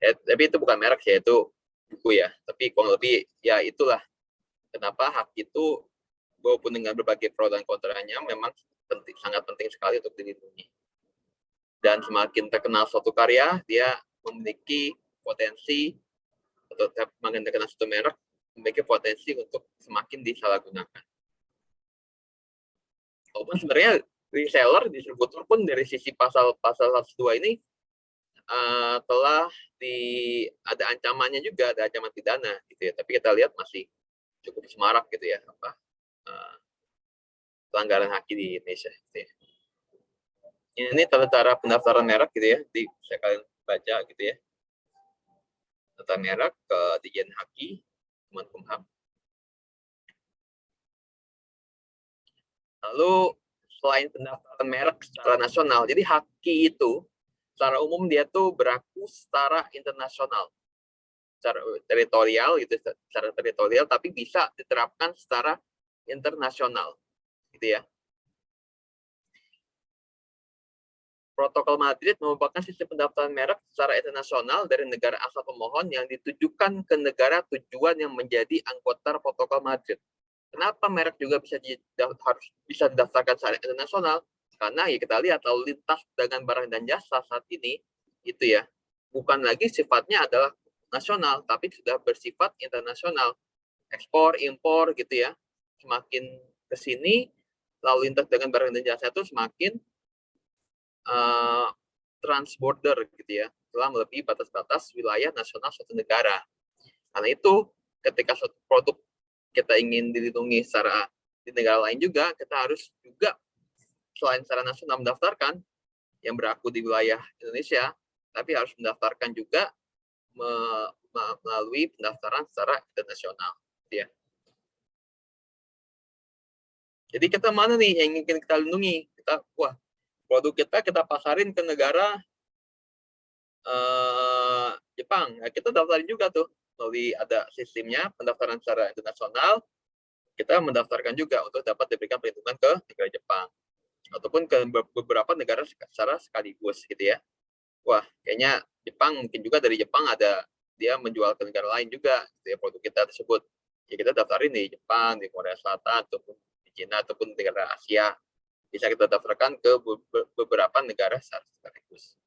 ya. Tapi itu bukan merek ya, itu buku ya, tapi kurang lebih ya itulah kenapa hak itu walaupun dengan berbagai pro dan kontranya memang sangat penting sekali untuk dilindungi. Dan semakin terkenal suatu karya, dia memiliki potensi, atau semakin terkenal suatu merek, memiliki potensi untuk semakin disalahgunakan. Walaupun sebenarnya reseller, distributor pun dari sisi pasal 102 ini telah ada ancamannya juga, ada ancaman pidana gitu ya. Tapi kita lihat masih cukup semarak gitu ya, pelanggaran hak di Indonesia gitu ya. Ini tata cara pendaftaran merek gitu ya, bisa kalian baca gitu ya. Tata merek ke Ditjen Haki, Kemenkumham. Lalu selain pendaftaran merek secara nasional, jadi Haki itu secara umum dia tuh berlaku secara internasional, secara teritorial gitu, tapi bisa diterapkan secara internasional gitu ya. Protokol Madrid merupakan sistem pendaftaran merek secara internasional dari negara asal pemohon yang ditujukan ke negara tujuan yang menjadi anggota Protokol Madrid. Kenapa merek juga harus bisa didaftarkan secara internasional? Karena ya kita lihat lalu lintas dagangan barang dan jasa saat ini itu ya bukan lagi sifatnya adalah nasional, tapi sudah bersifat internasional, ekspor impor gitu ya. Semakin ke sini lalu lintas dagangan barang dan jasa itu semakin transborder gitu ya, telah melebihi batas-batas wilayah nasional suatu negara. Karena itu, ketika suatu produk kita ingin dilindungi secara di negara lain juga, kita harus juga selain secara nasional mendaftarkan yang berlaku di wilayah Indonesia, tapi harus mendaftarkan juga melalui pendaftaran secara internasional. Ya. Jadi kita mana nih yang ingin kita lindungi? Produk kita pasarin ke negara Jepang. Nah, kita daftarin juga tuh. Melalui ada sistemnya pendaftaran secara internasional, kita mendaftarkan juga untuk dapat diberikan perlindungan ke negara Jepang. Ataupun ke beberapa negara secara sekaligus gitu ya. Wah, kayaknya Jepang mungkin juga dari Jepang ada dia menjual ke negara lain juga gitu ya, produk kita tersebut. Ya kita daftarin di Jepang, di Korea Selatan, ataupun di Cina, ataupun negara Asia. Bisa kita daftarkan ke beberapa negara secara sekaligus.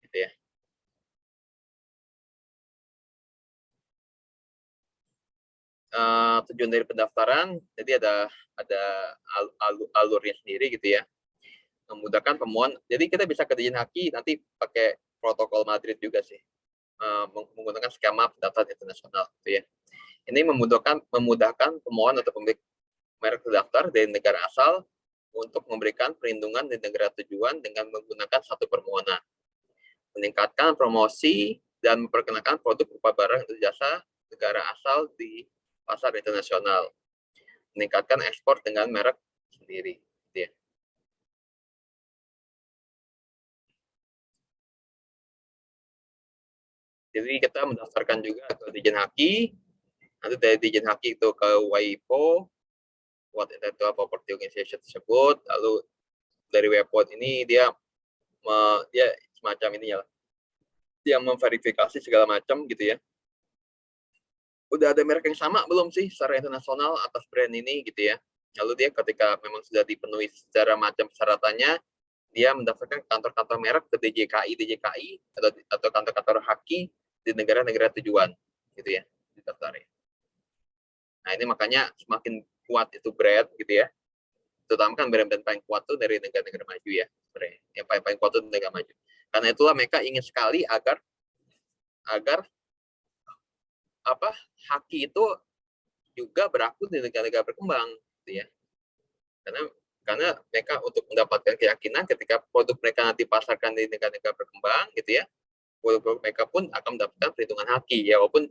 Gitu ya. Tujuan dari pendaftaran, jadi ada alurnya sendiri gitu ya, memudahkan pemohon. Jadi kita bisa ke Dirjen Haki nanti pakai protokol Madrid juga sih, menggunakan skema pendaftaran internasional gitu ya. Ini memudahkan pemohon atau pemilik merek terdaftar dari negara asal untuk memberikan perlindungan di negara tujuan dengan menggunakan satu permohonan, meningkatkan promosi dan memperkenalkan produk berupa barang atau jasa negara asal di pasar internasional, meningkatkan ekspor dengan merek sendiri. Gitu ya. Jadi kita mendaftarkan juga ke Dirjen Haki, nanti dari Dirjen Haki itu ke WIPO, World Intellectual Property Organization tersebut, lalu dari WIPO ini dia semacam ini ya, dia memverifikasi segala macam gitu ya. Udah ada merek yang sama belum sih secara internasional atas brand ini gitu ya. Lalu dia ketika memang sudah dipenuhi secara macam persyaratannya, dia mendaftarkan kantor-kantor merek ke DJKI atau kantor-kantor Haki di negara-negara tujuan gitu ya, didaftarin. Nah, ini makanya semakin kuat itu brand gitu ya. Terutama kan brand-brand paling kuat itu dari negara-negara maju ya, sebenarnya. Yang paling kuat itu negara maju. Karena itulah mereka ingin sekali agar Haki itu juga berlaku di negara-negara berkembang gitu ya. Karena mereka untuk mendapatkan keyakinan ketika produk mereka nanti pasarkan di negara-negara berkembang gitu ya, produk mereka pun akan mendapatkan perlindungan Haki ya, walaupun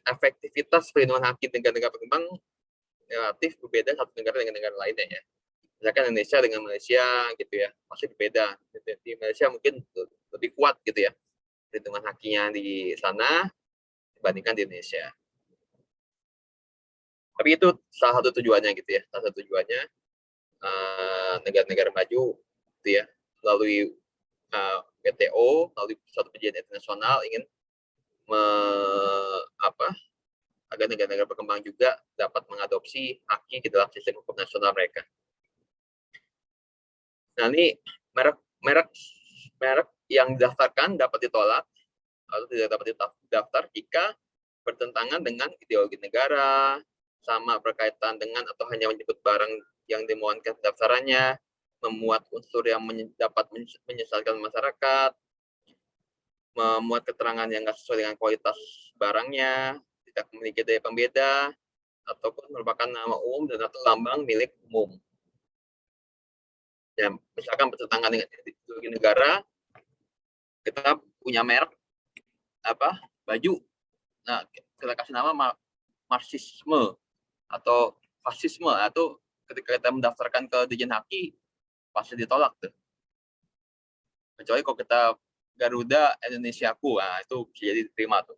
efektivitas perlindungan Haki di negara-negara berkembang relatif berbeda satu negara dengan negara lainnya ya. Misalkan Indonesia dengan Malaysia gitu ya, masih berbeda. Di Malaysia mungkin lebih kuat gitu ya perlindungan Hakinya di sana dibandingkan di Indonesia. Tapi itu salah satu tujuannya gitu ya, salah satu tujuannya negara-negara maju gitu ya, melalui WTO, melalui suatu perjanjian internasional ingin agar negara-negara berkembang juga dapat mengadopsi Haki ke dalam sistem hukum nasional mereka. Nah, ini merek yang didaftarkan dapat ditolak atau tidak dapat didaftar jika bertentangan dengan ideologi negara, sama berkaitan dengan atau hanya menyebut barang yang dimohonkan pendaftarannya, memuat unsur yang dapat menyesatkan masyarakat, memuat keterangan yang tidak sesuai dengan kualitas barangnya, tidak memiliki daya pembeda, ataupun merupakan nama umum dan atau lambang milik umum. Ya, misalkan bertentangan dengan ideologi negara, kita punya merek baju, nah kita kasih nama Marxisme atau fasisme, atau ketika kita mendaftarkan ke Dirjen Haki pasti ditolak tuh. Kecuali kalau kita Garuda Indonesiaku, nah itu bisa jadi diterima tuh.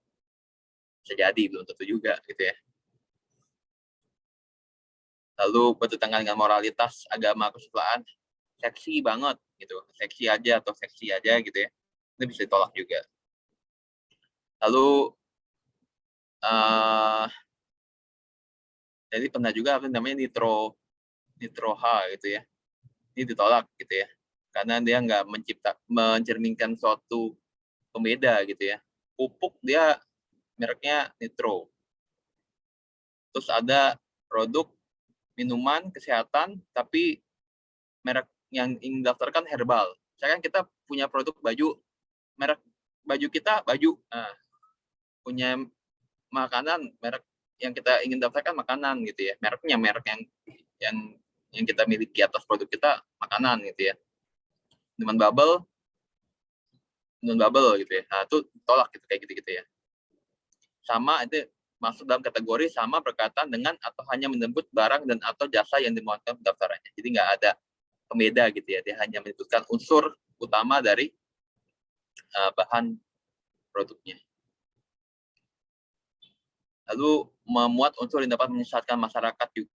Bisa jadi, belum tentu juga gitu ya. Lalu bertentangan dengan moralitas agama kesusilaan, seksi banget gitu, seksi aja atau seksi aja gitu ya, itu bisa ditolak juga. Lalu jadi pernah juga apa namanya Nitro H gitu ya, ini ditolak gitu ya, karena dia nggak mencerminkan suatu pembeda gitu ya. Pupuk dia mereknya Nitro. Terus ada produk minuman kesehatan tapi merek yang ingin daftarkan herbal. Misalkan kita punya produk baju, merek baju kita baju, nah, punya makanan, merek yang kita ingin daftarkan makanan gitu ya, mereknya merek yang kita miliki atas produk kita makanan gitu ya. Minuman bubble gitu ya, nah itu tolak gitu kayak gitu ya. Sama itu masuk dalam kategori sama berkaitan dengan atau hanya menyebut barang dan atau jasa yang dimohonkan pendaftarannya. Jadi nggak ada pembeda gitu ya, dia hanya menyebutkan unsur utama dari bahan produknya. Lalu memuat unsur yang dapat menyesatkan masyarakat juga.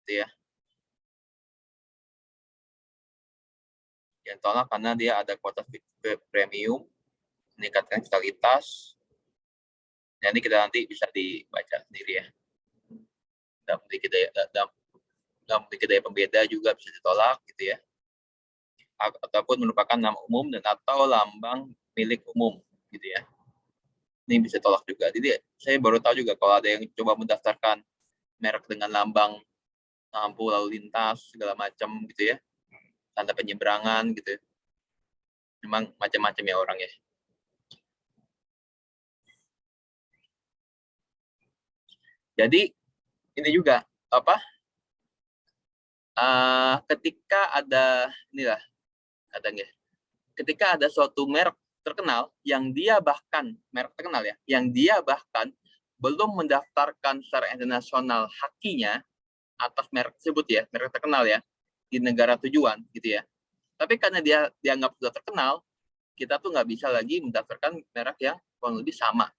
Gitu ya. Yang tolak karena dia ada kuota premium, meningkatkan vitalitas. Nah, ini kita nanti bisa dibaca sendiri ya. Dan memiliki daya pembeda juga bisa ditolak gitu ya. Ataupun merupakan nama umum dan atau lambang milik umum gitu ya. Ini bisa tolak juga. Jadi saya baru tahu juga kalau ada yang coba mendaftarkan merek dengan lambang lampu lalu lintas segala macam gitu ya, tanda penyeberangan gitu. Memang macam-macam ya orang ya. Jadi ini juga apa? Ketika ada inilah kadang ya. Ketika ada suatu merek terkenal yang dia bahkan merek terkenal ya, yang dia bahkan belum mendaftarkan secara internasional hakinya atas merek tersebut ya, merek terkenal ya di negara tujuan gitu ya. Tapi karena dia dianggap sudah terkenal, kita tuh nggak bisa lagi mendaftarkan merek yang kurang lebih sama,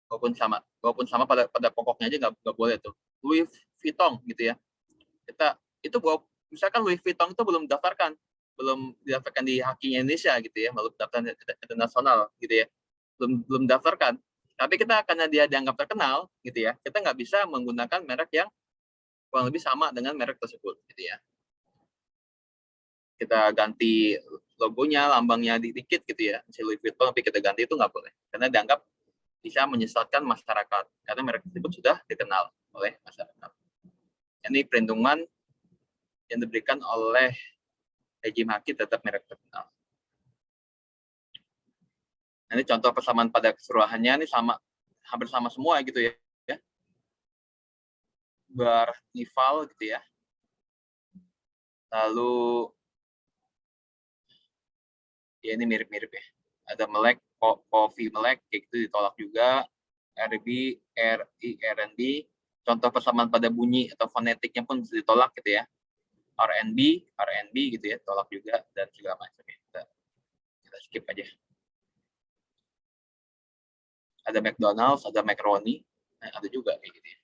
walaupun sama pada pokoknya aja nggak boleh tuh. Louis Vuitton gitu ya, kita itu misalkan Louis Vuitton itu belum didaftarkan di hakinya Indonesia gitu ya, belum daftar internasional gitu ya, belum daftarkan. Tapi kita karena dia dianggap terkenal gitu ya, kita nggak bisa menggunakan merek yang kurang lebih sama dengan merek tersebut gitu ya. Kita ganti logonya, lambangnya dikit gitu ya, si Louis Vuitton, tapi kita ganti itu nggak boleh karena dianggap bisa menyesatkan masyarakat karena merek tersebut sudah dikenal oleh masyarakat. Ini perlindungan yang diberikan oleh rejim haki terhadap merek terkenal. Nah, ini contoh persamaan pada keseluruhannya, ini hampir sama semua gitu ya. Bar Nival gitu ya. Lalu ya ini mirip-mirip ya. Ada Melek, Coffee Melek, kayak gitu ditolak juga. RB, RNB, contoh persamaan pada bunyi atau fonetiknya pun ditolak gitu ya. RNB gitu ya, tolak juga dan segala macam ya. Kita skip aja. Ada McDonald's, ada Macaroni, ada juga kayak gitu ya.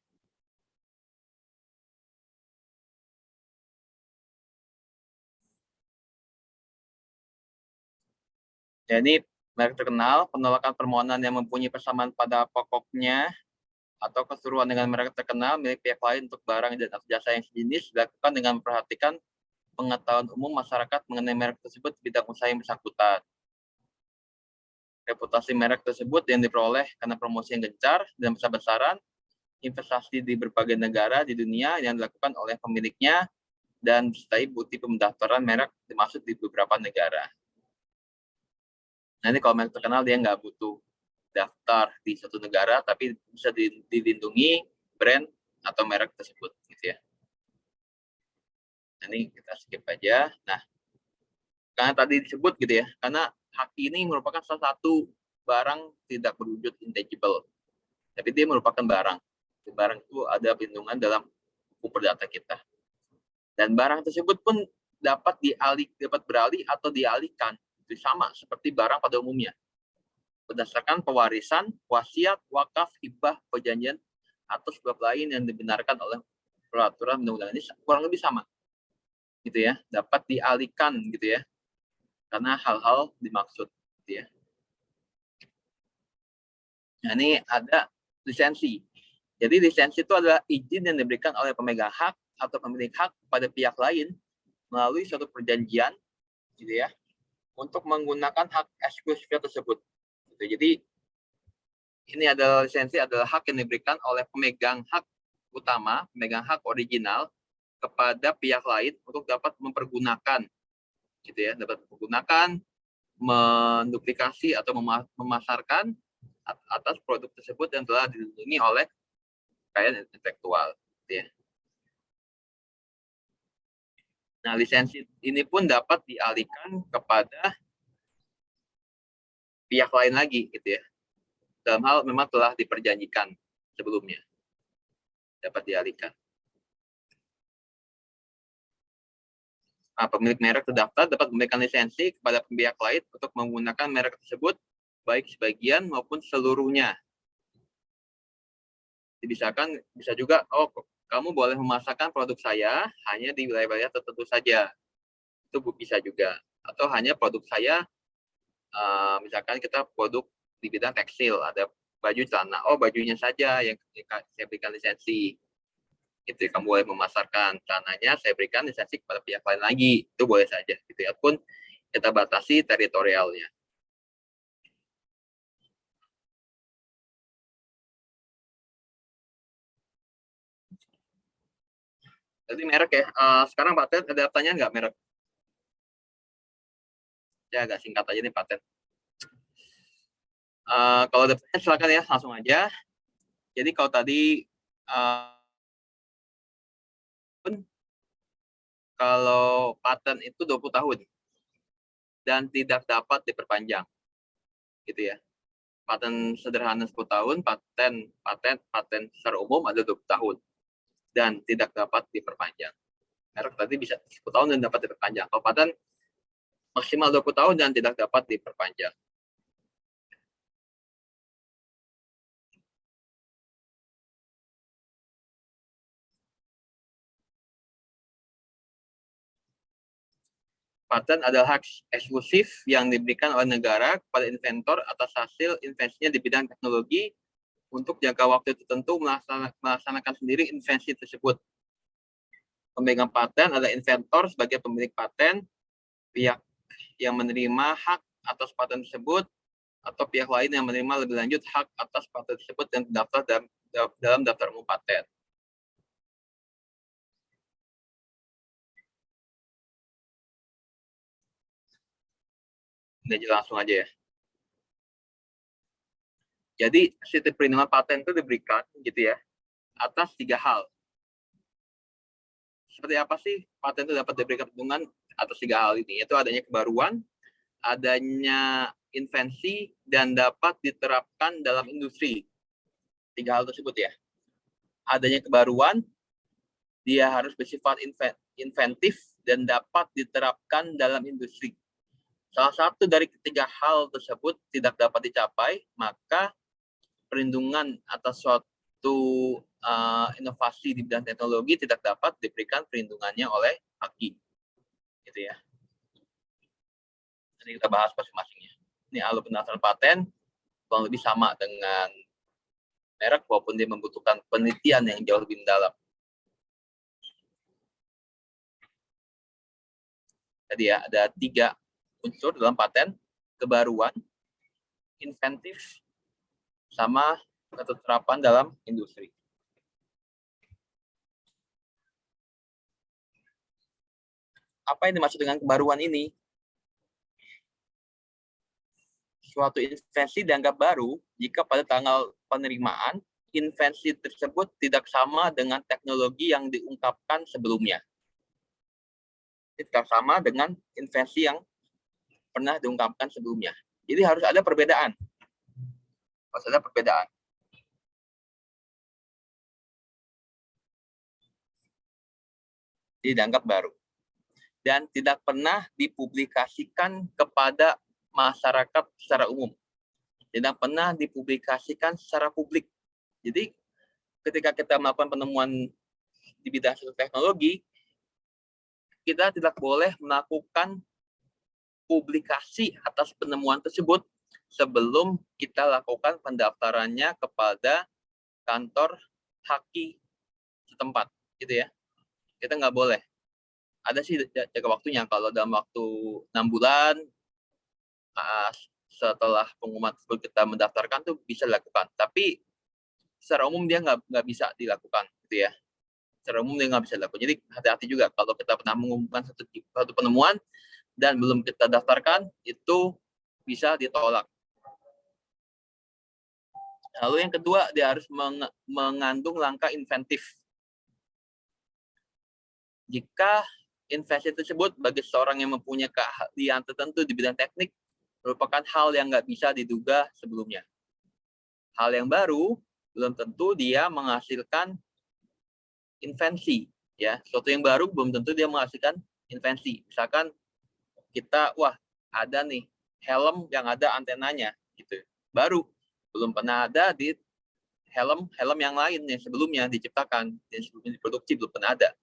Ya, ini merek terkenal, penolakan permohonan yang mempunyai persamaan pada pokoknya atau keseluruhan dengan merek terkenal milik pihak lain untuk barang dan jasa yang sejenis dilakukan dengan memperhatikan pengetahuan umum masyarakat mengenai merek tersebut di bidang usaha yang bersangkutan. Reputasi merek tersebut yang diperoleh karena promosi yang gencar dan besar-besaran, investasi di berbagai negara di dunia yang dilakukan oleh pemiliknya, dan disertai bukti pendaftaran merek dimaksud di beberapa negara. Nanti kalau merek terkenal dia nggak butuh daftar di suatu negara, tapi bisa dilindungi brand atau merek tersebut, gitu ya. Ini kita skip aja. Nah, karena tadi disebut gitu ya, karena haki ini merupakan salah satu barang tidak berwujud intangible, tapi dia merupakan barang. Barang itu ada perlindungan dalam hukum perdata kita. Dan barang tersebut pun dapat beralih atau dialihkan. Itu sama seperti barang pada umumnya. Berdasarkan pewarisan, wasiat, wakaf, hibah, perjanjian, atau sebab lain yang dibenarkan oleh peraturan undang-undang ini kurang lebih sama. Gitu ya, dapat dialihkan gitu ya. Karena hal-hal dimaksud gitu ya. Nah, ini ada lisensi. Jadi lisensi itu adalah izin yang diberikan oleh pemegang hak atau pemilik hak pada pihak lain melalui suatu perjanjian gitu ya, untuk menggunakan hak eksklusifnya tersebut. Gitu. Jadi ini adalah lisensi adalah hak yang diberikan oleh pemegang hak utama, pemegang hak original kepada pihak lain untuk dapat mempergunakan, gitu ya, dapat menggunakan, menduplikasi atau memasarkan atas produk tersebut yang telah dilindungi oleh kekayaan intelektual. Gitu ya. Nah, lisensi ini pun dapat dialihkan kepada pihak lain lagi, gitu ya. Dalam hal memang telah diperjanjikan sebelumnya, dapat dialihkan. Nah, pemilik merek terdaftar dapat memberikan lisensi kepada pihak lain untuk menggunakan merek tersebut, baik sebagian maupun seluruhnya. Bisa juga, oh kamu boleh memasarkan produk saya hanya di wilayah-wilayah tertentu saja. Itu bisa juga. Atau hanya produk saya, misalkan kita produk di bidang tekstil, ada baju celana, oh bajunya saja yang saya berikan lisensi. Itu kamu boleh memasarkan celananya, saya berikan lisensi kepada pihak lain lagi, itu boleh saja. Gitu ya pun kita batasi teritorialnya. Jadi merek ya, sekarang paten ada pertanyaan nggak merek? Ya agak singkat aja nih paten. Kalau ada pertanyaan silakan ya, langsung aja. Jadi kalau tadi kalau paten itu 20 tahun dan tidak dapat diperpanjang, gitu ya. Paten sederhana 10 tahun, paten secara umum ada 20 tahun dan tidak dapat diperpanjang. Merek tadi bisa 10 tahun dan dapat diperpanjang. Kalau paten maksimal 20 tahun dan tidak dapat diperpanjang. Paten adalah hak eksklusif yang diberikan oleh negara kepada inventor atas hasil invensinya di bidang teknologi untuk jangka waktu tertentu melaksanakan sendiri invensi tersebut. Pemegang paten adalah inventor sebagai pemilik paten, pihak yang menerima hak atas paten tersebut, atau pihak lain yang menerima lebih lanjut hak atas paten tersebut yang terdaftar dalam daftar umum paten. Ini langsung aja ya. Jadi sistem perlindungan paten itu diberikan gitu ya atas 3 hal. Seperti apa sih paten itu dapat diberikan perlindungan atas 3 hal ini? Yaitu adanya kebaruan, adanya invensi, dan dapat diterapkan dalam industri. 3 hal tersebut ya. Adanya kebaruan, dia harus bersifat inventif dan dapat diterapkan dalam industri. Salah satu dari ketiga hal tersebut tidak dapat dicapai, maka perlindungan atas suatu inovasi di bidang teknologi tidak dapat diberikan perlindungannya oleh AKI. Gitu ya. Nanti kita bahas masing-masingnya. Ini alur pendaftaran paten kurang lebih sama dengan merek walaupun dia membutuhkan penelitian yang jauh lebih mendalam. Jadi ya, ada 3 unsur dalam paten: kebaruan, inventif, sama keterapan dalam industri. Apa yang dimaksud dengan kebaruan ini? Suatu invensi dianggap baru jika pada tanggal penerimaan invensi tersebut tidak sama dengan teknologi yang diungkapkan sebelumnya. Tidak sama dengan invensi yang pernah diungkapkan sebelumnya. Jadi harus ada perbedaan. Harus ada perbedaan. Jadi dianggap baru. dan tidak pernah dipublikasikan kepada masyarakat secara umum. Tidak pernah dipublikasikan secara publik. Jadi ketika kita melakukan penemuan di bidang suatu teknologi, kita tidak boleh melakukan publikasi atas penemuan tersebut sebelum kita lakukan pendaftarannya kepada kantor haki setempat, gitu ya. Kita nggak boleh. Ada sih jaga waktunya, kalau dalam waktu 6 bulan setelah pengumuman tersebut kita mendaftarkan tuh bisa dilakukan. Tapi secara umum dia nggak bisa dilakukan, gitu ya. Secara umum dia nggak bisa dilakukan. Jadi hati-hati juga kalau kita pernah mengumumkan satu penemuan dan belum kita daftarkan, itu bisa ditolak. Lalu yang kedua, dia harus mengandung langkah inventif. Jika invensi tersebut bagi seorang yang mempunyai keahlian tertentu di bidang teknik, merupakan hal yang nggak bisa diduga sebelumnya. Hal yang baru belum tentu dia menghasilkan invensi. Ya, sesuatu yang baru belum tentu dia menghasilkan invensi. Misalkan kita, ada nih helm yang ada antenanya, gitu. Baru, belum pernah ada di helm yang lain yang sebelumnya diciptakan, yang sebelumnya diproduksi, belum pernah ada.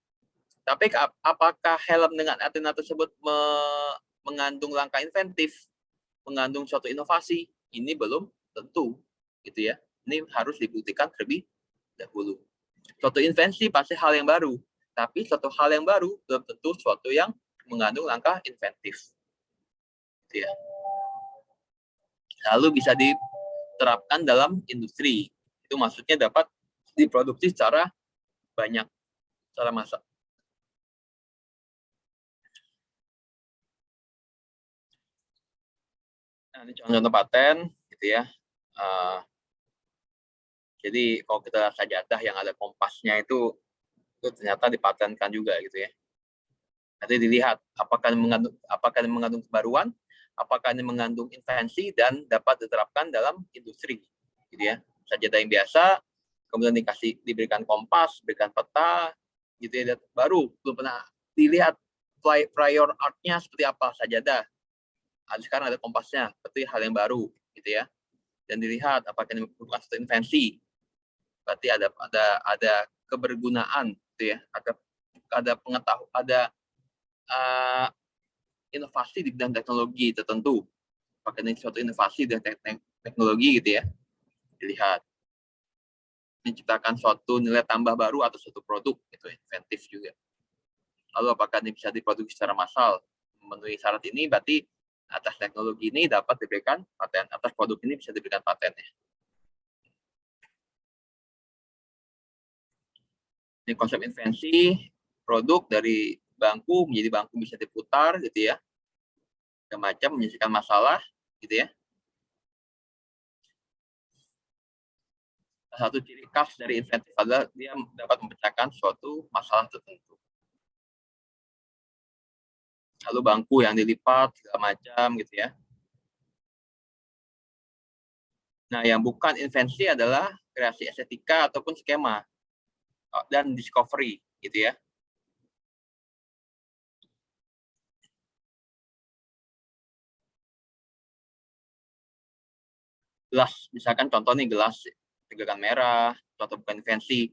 Tapi apakah helm dengan antena tersebut mengandung langkah inventif, mengandung suatu inovasi? Ini belum tentu, gitu ya. Ini harus dibuktikan terlebih dahulu. Suatu invensi pasti hal yang baru, tapi suatu hal yang baru belum tentu suatu yang mengandung langkah inventif. Gitu ya. Lalu bisa diterapkan dalam industri. Itu maksudnya dapat diproduksi secara banyak, secara massal. Nah, ini contoh paten, gitu ya. Jadi kalau kita sajadah yang ada kompasnya itu ternyata dipatenkan juga, gitu ya. Nanti dilihat apakah ini mengandung kebaruan, apakah ini mengandung invensi dan dapat diterapkan dalam industri, gitu ya. Sajadah yang biasa, kemudian diberikan kompas, diberikan peta, gitu ya. Baru belum pernah dilihat prior art-nya seperti apa sajadah. Sekarang ada kompasnya, berarti hal yang baru, gitu ya. Dan dilihat apakah ini merupakan suatu invensi, berarti ada kebergunaan, gitu ya. Ada pengetahuan, ada inovasi di bidang teknologi tertentu. Apakah ini suatu inovasi dan teknologi, gitu ya. Dilihat. Menciptakan suatu nilai tambah baru atau suatu produk, gitu, inventif juga. Lalu apakah ini bisa diproduksi secara massal? Memenuhi syarat ini, berarti atas teknologi ini dapat diberikan paten, atas produk ini bisa diberikan patennya. Ini konsep invensi, produk dari bangku menjadi bangku bisa diputar, gitu ya. Macam menyelesaikan masalah, gitu ya. Salah satu ciri khas dari inventif adalah dia dapat memecahkan suatu masalah tertentu. Lalu bangku yang dilipat segala macam, gitu ya. Nah, yang bukan invensi adalah kreasi estetika ataupun skema dan discovery, gitu ya. Gelas, misalkan contoh nih gelas tegangan merah, contoh bukan invensi,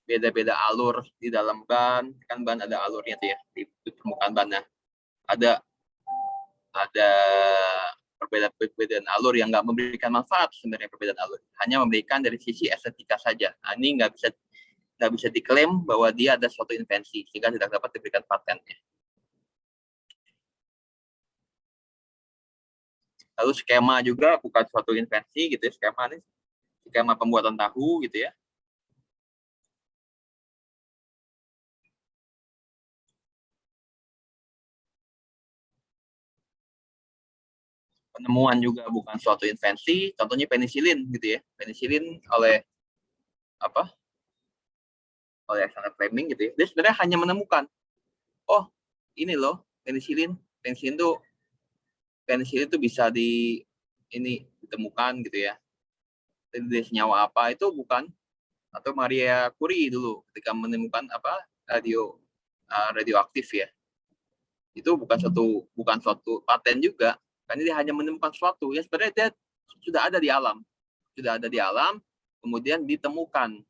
beda-beda alur di dalam ban, kan ban ada alurnya tuh ya di permukaan bannya. Ada perbedaan alur yang nggak memberikan manfaat sebenarnya, perbedaan alur hanya memberikan dari sisi estetika saja. Nah, ini nggak bisa diklaim bahwa dia ada suatu invensi sehingga tidak dapat diberikan patennya. Lalu skema juga bukan suatu invensi, gitu ya. Skema pembuatan tahu, gitu ya. Penemuan juga bukan suatu invensi, contohnya penisilin, gitu ya. Penisilin oleh Alexander Fleming, gitu ya. Dia sebenarnya hanya menemukan, oh ini loh penisilin tuh bisa ditemukan, gitu ya. Dari senyawa apa itu bukan, atau Maria Curie dulu ketika menemukan radioaktif ya. Itu bukan suatu paten juga, karena dia hanya menemukan sesuatu yang sebenarnya dia sudah ada di alam, kemudian ditemukan.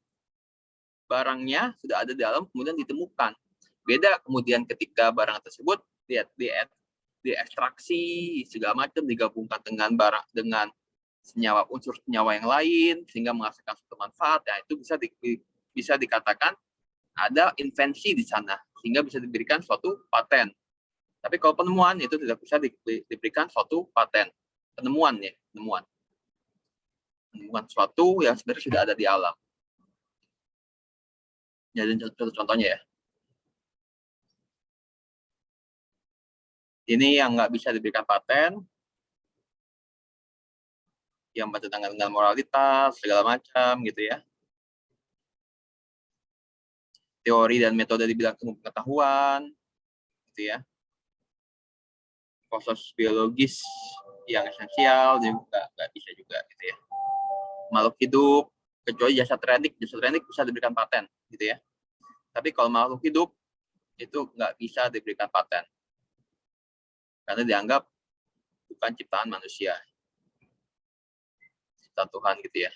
Barangnya sudah ada di alam, kemudian ditemukan. Beda kemudian ketika barang tersebut diekstraksi segala macam, digabungkan dengan unsur senyawa yang lain sehingga menghasilkan suatu manfaat, ya itu bisa dikatakan ada invensi di sana sehingga bisa diberikan suatu paten. Tapi kalau penemuan itu tidak bisa diberikan suatu paten. Penemuan suatu yang sebenarnya sudah ada di alam. Jadi contohnya ya. Ini yang nggak bisa diberikan paten, yang bertentangan dengan moralitas segala macam gitu ya. Teori dan metode di bidang pengetahuan, gitu ya. Proses biologis yang esensial juga nggak bisa juga gitu ya. Makhluk hidup kecuali jasad renik bisa diberikan paten gitu ya. Tapi kalau makhluk hidup itu nggak bisa diberikan paten karena dianggap bukan ciptaan manusia, ciptaan Tuhan gitu ya.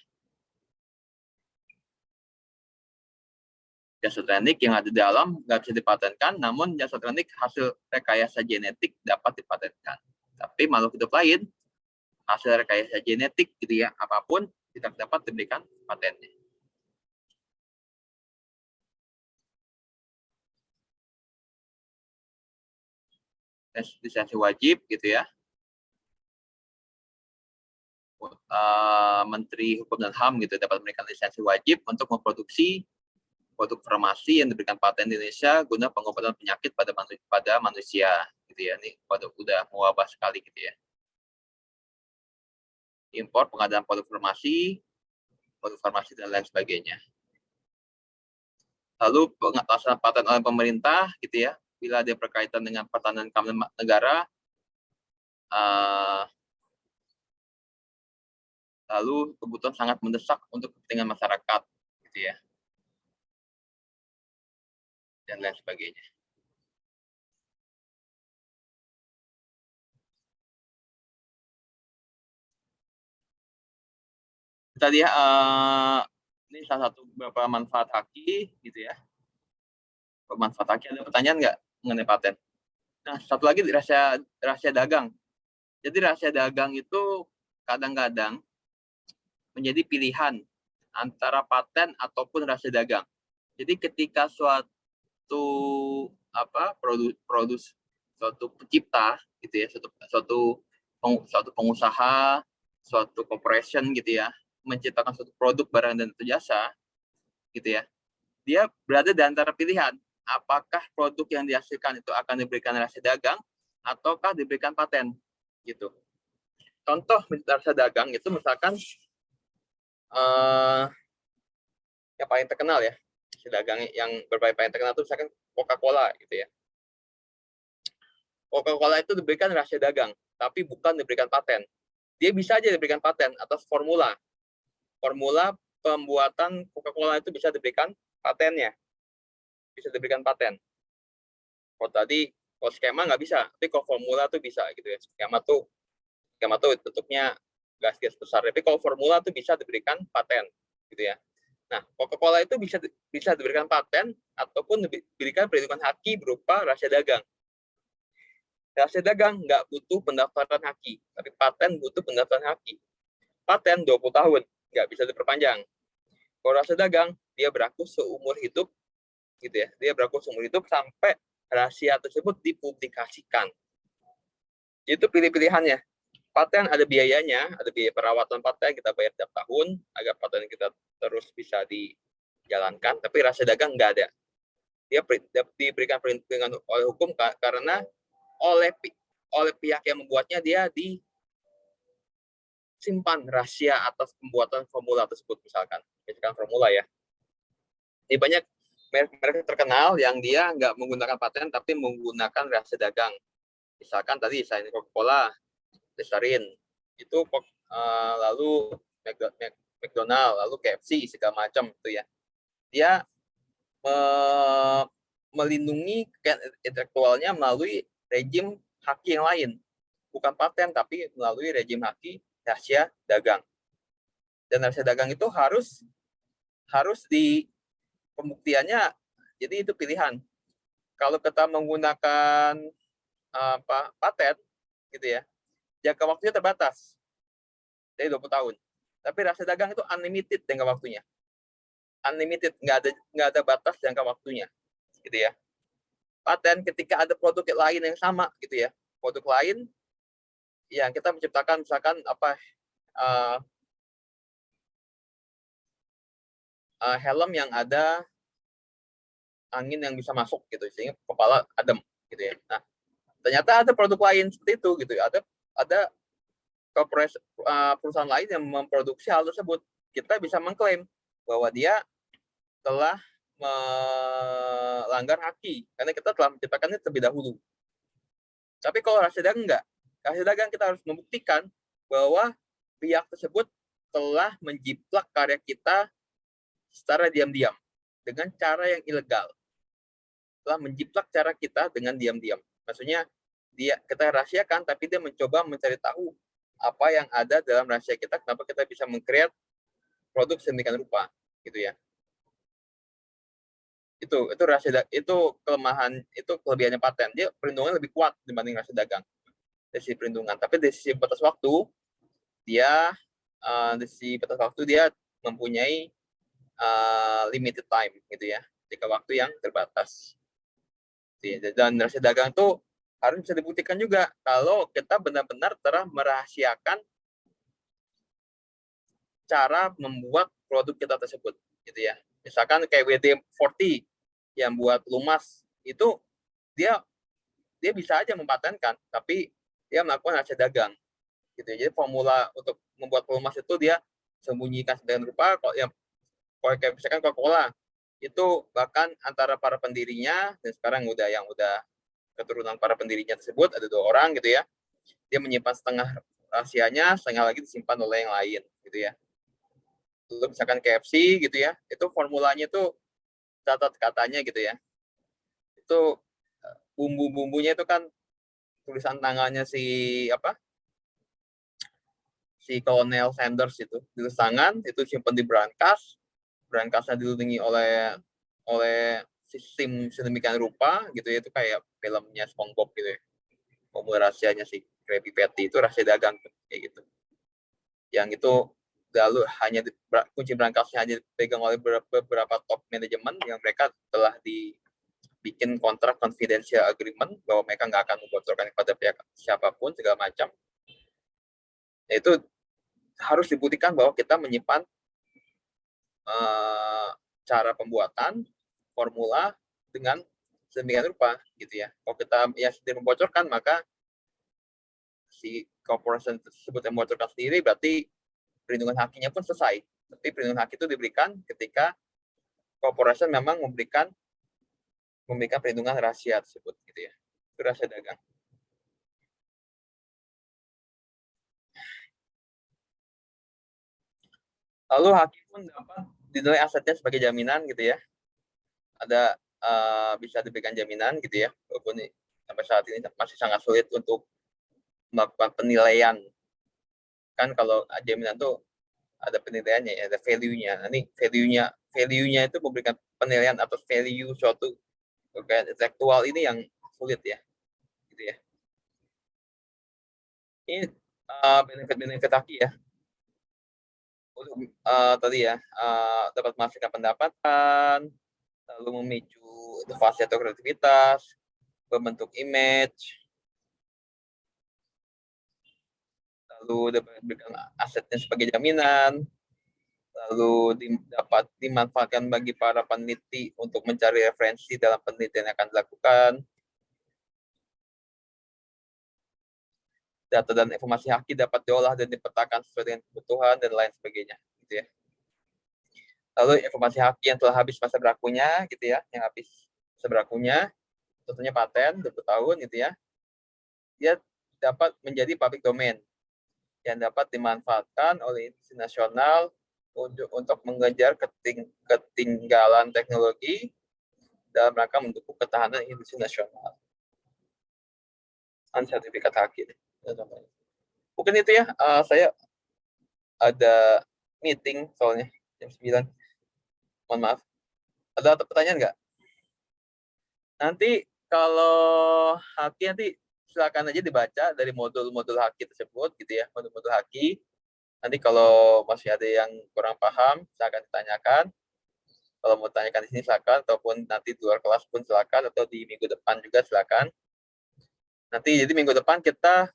Jasad renik yang ada di alam nggak bisa dipatenkan, namun jasad renik hasil rekayasa genetik dapat dipatenkan. Tapi makhluk hidup lain hasil rekayasa genetik gitu ya, apapun tidak dapat diberikan patennya. Lisensi wajib gitu ya. Menteri Hukum dan HAM gitu dapat memberikan lisensi wajib untuk memproduksi produk farmasi yang diberikan paten di Indonesia guna pengobatan penyakit pada manusia gitu ya. Ini produk udah mewabah sekali gitu ya. Impor pengadaan produk farmasi dan lain sebagainya. Lalu pelaksanaan paten oleh pemerintah gitu ya, bila dia berkaitan dengan pertahanan keamanan negara, lalu kebutuhan sangat mendesak untuk kepentingan masyarakat gitu ya, dan lain sebagainya. Kita lihat ini salah satu beberapa manfaat haki gitu ya. Manfaat haki, ada pertanyaan nggak mengenai paten? Nah, satu lagi rahasia dagang. Jadi rahasia dagang itu kadang-kadang menjadi pilihan antara paten ataupun rahasia dagang. Jadi ketika suatu suatu pencipta gitu ya, suatu pengusaha, suatu corporation gitu ya, menciptakan suatu produk, barang dan jasa gitu ya, dia berada di antara pilihan apakah produk yang dihasilkan itu akan diberikan rahasia dagang ataukah diberikan paten gitu. Contoh rahasia dagang itu misalkan yang paling terkenal ya, rahasia dagang yang paling terkenal itu misalkan Coca-Cola gitu ya. Coca-Cola itu diberikan rahasia dagang tapi bukan diberikan paten. Dia bisa aja diberikan paten atas formula pembuatan Coca-Cola itu bisa diberikan patennya. Bisa diberikan paten. Kalau skema nggak bisa, tapi kalau formula tuh bisa gitu ya. Skema tuh bentuknya gas-gas besar. Tapi kalau formula tuh bisa diberikan paten gitu ya. Nah, Coca-Cola itu bisa diberikan paten ataupun diberikan perlindungan haki berupa rahasia dagang. Rahasia dagang nggak butuh pendaftaran haki, tapi paten butuh pendaftaran haki. Paten 20 tahun, nggak bisa diperpanjang. Kalau rahasia dagang, dia berlaku seumur hidup gitu ya. Dia berlaku seumur hidup sampai rahasia tersebut dipublikasikan. Itu pilih-pilihannya. Paten ada biayanya, ada biaya perawatan paten kita bayar tiap tahun agar paten kita terus bisa dijalankan, tapi rahasia dagang nggak ada. Dia diberikan perlindungan oleh hukum karena oleh pihak yang membuatnya dia disimpan rahasia atas pembuatan formula tersebut misalkan formula ya. Ini banyak merek terkenal yang dia nggak menggunakan paten tapi menggunakan rahasia dagang. Misalkan tadi saya Coca-Cola, Listerine, itu lalu McDonald, lalu KFC segala macam itu ya. Dia melindungi kekayaan intelektualnya melalui rejim haki yang lain, bukan paten tapi melalui rejim haki rahasia dagang. Dan rahasia dagang itu harus di pembuktiannya, jadi itu pilihan. Kalau kita menggunakan paten gitu ya, jangka waktunya terbatas dari 20 tahun. Tapi rahasia dagang itu unlimited jangka waktunya. Unlimited, nggak ada batas jangka waktunya, gitu ya. Paten ketika ada produk lain yang sama, gitu ya. Produk lain yang kita menciptakan misalkan helm yang ada angin yang bisa masuk gitu sehingga kepala adem gitu ya. Nah, ternyata ada produk lain seperti itu gitu ya. Ada perusahaan lain yang memproduksi hal tersebut. Kita bisa mengklaim bahwa dia telah melanggar haki karena kita telah menciptakannya terlebih dahulu. Tapi kalau rahasia dagang enggak. Rahasia dagang kita harus membuktikan bahwa pihak tersebut telah menjiplak karya kita secara diam-diam dengan cara yang ilegal. Telah menjiplak cara kita dengan diam-diam. Maksudnya kita rahasiakan tapi dia mencoba mencari tahu apa yang ada dalam rahasia kita, kenapa kita bisa meng-create produk sedemikian rupa gitu ya. Itu rahasia, itu kelemahan, itu kelebihannya paten. Dia perlindungannya lebih kuat dibanding rahasia dagang dari sisi perlindungan. Tapi dari sisi batas waktu, dia mempunyai limited time gitu ya, jangka waktu yang terbatas. Dan rahasia dagang itu harus bisa dibuktikan juga kalau kita benar-benar telah merahasiakan cara membuat produk kita tersebut gitu ya. Misalkan kayak WD-40 yang buat lumas itu dia bisa aja mempatenkan tapi dia melakukan rahasia dagang gitu. Jadi formula untuk membuat pelumas itu dia sembunyikan sedemikian rupa. Kalau kayak misalkan Coca-Cola itu bahkan antara para pendirinya dan sekarang udah keturunan para pendirinya tersebut ada 2 orang gitu ya. Dia menyimpan setengah rahasianya, setengah lagi disimpan oleh yang lain gitu ya. Lalu misalkan KFC gitu ya, itu formulanya itu catat katanya gitu ya. Itu bumbu-bumbunya itu kan tulisan tangannya si Colonel Sanders itu, tulis tangan itu simpan di berangkasnya dilindungi oleh sistem sedemikian rupa gitu ya, itu kayak filmnya SpongeBob gitu ya. Formula rahasianya si Krabby Patty itu rahasia dagang kayak gitu. Yang itu lalu hanya kunci berangkasnya hanya dipegang oleh beberapa top manajemen yang mereka telah dibikin kontrak confidential agreement bahwa mereka nggak akan membocorkan kepada pihak siapapun segala macam. Itu harus dibuktikan bahwa kita menyimpan cara pembuatan formula dengan sedemikian rupa gitu ya. Kalau kita sendiri membocorkan, maka si corporation tersebut yang membocorkan sendiri berarti perlindungan hakinya pun selesai. Tapi perlindungan hak itu diberikan ketika corporation memang memberikan perlindungan rahasia tersebut gitu ya. Itu rahasia dagang. Lalu hakim pun dapat dinilai asetnya sebagai jaminan gitu ya. Ada bisa diberikan jaminan gitu ya. Walaupun sampai saat ini masih sangat sulit untuk melakukan penilaian. Kan kalau jaminan tuh ada penilaiannya ya, ada value-nya. Nanti value-nya itu memberikan penilaian atas value suatu kekayaan intelektual ini yang sulit ya. Gitu ya. Ini benefit-benefit haki ya. Untuk tadi ya, dapat menghasilkan pendapatan, lalu memicu inovasi atau kreativitas, membentuk image, lalu dapat diberikan asetnya sebagai jaminan, lalu dapat dimanfaatkan bagi para peneliti untuk mencari referensi dalam penelitian yang akan dilakukan, data dan informasi haki dapat diolah dan dipetakan sesuai dengan kebutuhan dan lain sebagainya, gitu ya. Lalu informasi haki yang telah habis masa berlakunya, gitu ya, yang habis masa berlakunya, contohnya paten 20 tahun, gitu ya, dia dapat menjadi public domain yang dapat dimanfaatkan oleh institusi nasional untuk mengejar ketinggalan teknologi dalam rangka mendukung ketahanan industri nasional. sertifikat haki. Mungkin itu ya, saya ada meeting soalnya jam 9. Mohon maaf. Ada pertanyaan nggak? Nanti kalau haki nanti silakan aja dibaca dari modul-modul haki tersebut gitu ya, modul-modul haki. Nanti kalau masih ada yang kurang paham, silakan ditanyakan. Kalau mau tanyakan di sini silakan, ataupun nanti di luar kelas pun silakan, atau di minggu depan juga silakan. Nanti jadi minggu depan kita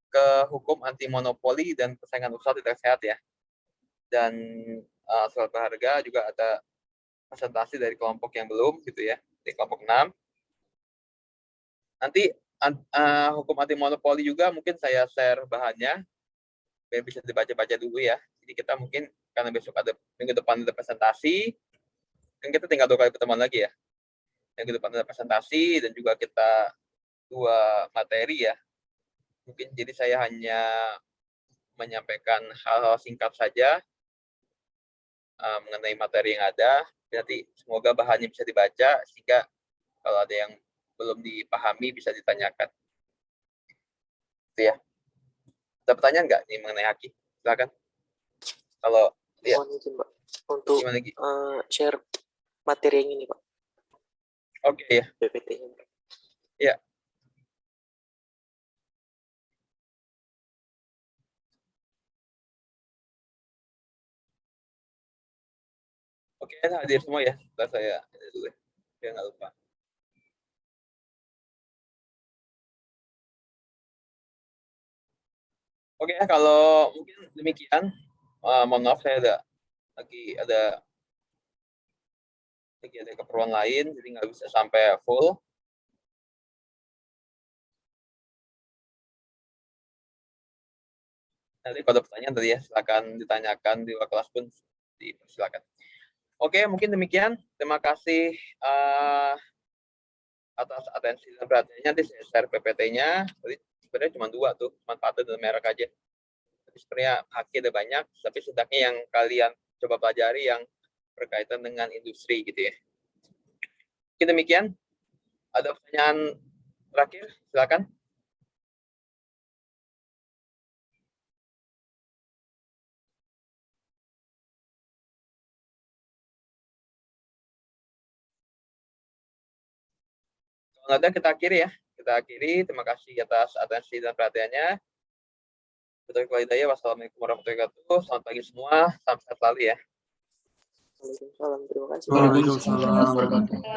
ke hukum anti monopoli dan persaingan usaha tidak sehat ya. Dan surat berharga juga ada presentasi dari kelompok yang belum gitu ya, di kelompok 6. Nanti hukum anti monopoli juga mungkin saya share bahannya biar bisa dibaca-baca dulu ya. Jadi kita mungkin karena besok ada minggu depan ada presentasi, kan kita tinggal 2 kali pertemuan lagi ya. Minggu depan ada presentasi dan juga kita 2 materi ya. Mungkin jadi saya hanya menyampaikan hal-hal singkat saja mengenai materi yang ada. Nanti semoga bahannya bisa dibaca sehingga kalau ada yang belum dipahami bisa ditanyakan. Itu ya. Ada pertanyaan nggak nih mengenai haki? Silakan. Kalau ya, Mohon izin, Pak, untuk gimana lagi? share materi yang ini, Pak. Oke ya. PPT-nya. Ya. Oke, hadir semua ya. Setelah saya dulu ya. Biar nggak lupa. Oke, kalau mungkin demikian. Mohon maaf saya ada keperluan lain, jadi nggak bisa sampai full. Nanti kalau ada pertanyaan tadi ya, silakan ditanyakan di luar kelas pun dipersilakan. Oke, mungkin demikian. Terima kasih atas atensi dan perhatiannya. Nanti saya share PPT-nya. Tadi sebenarnya cuma 2 tuh, cuma Pate dan merek aja. Tapi sebenarnya haki ada banyak, tapi setidaknya yang kalian coba pelajari yang berkaitan dengan industri gitu ya. Mungkin demikian. Ada pertanyaan terakhir? Silakan. Kalau nggak ada, kita akhiri ya. Kita akhiri. Terima kasih atas atensi dan perhatiannya. Wassalamualaikum warahmatullahi wabarakatuh. Selamat pagi semua. Salam sehat selalu ya. Waalaikumsalam. Terima kasih. Waalaikumsalam warahmatullahi wabarakatuh.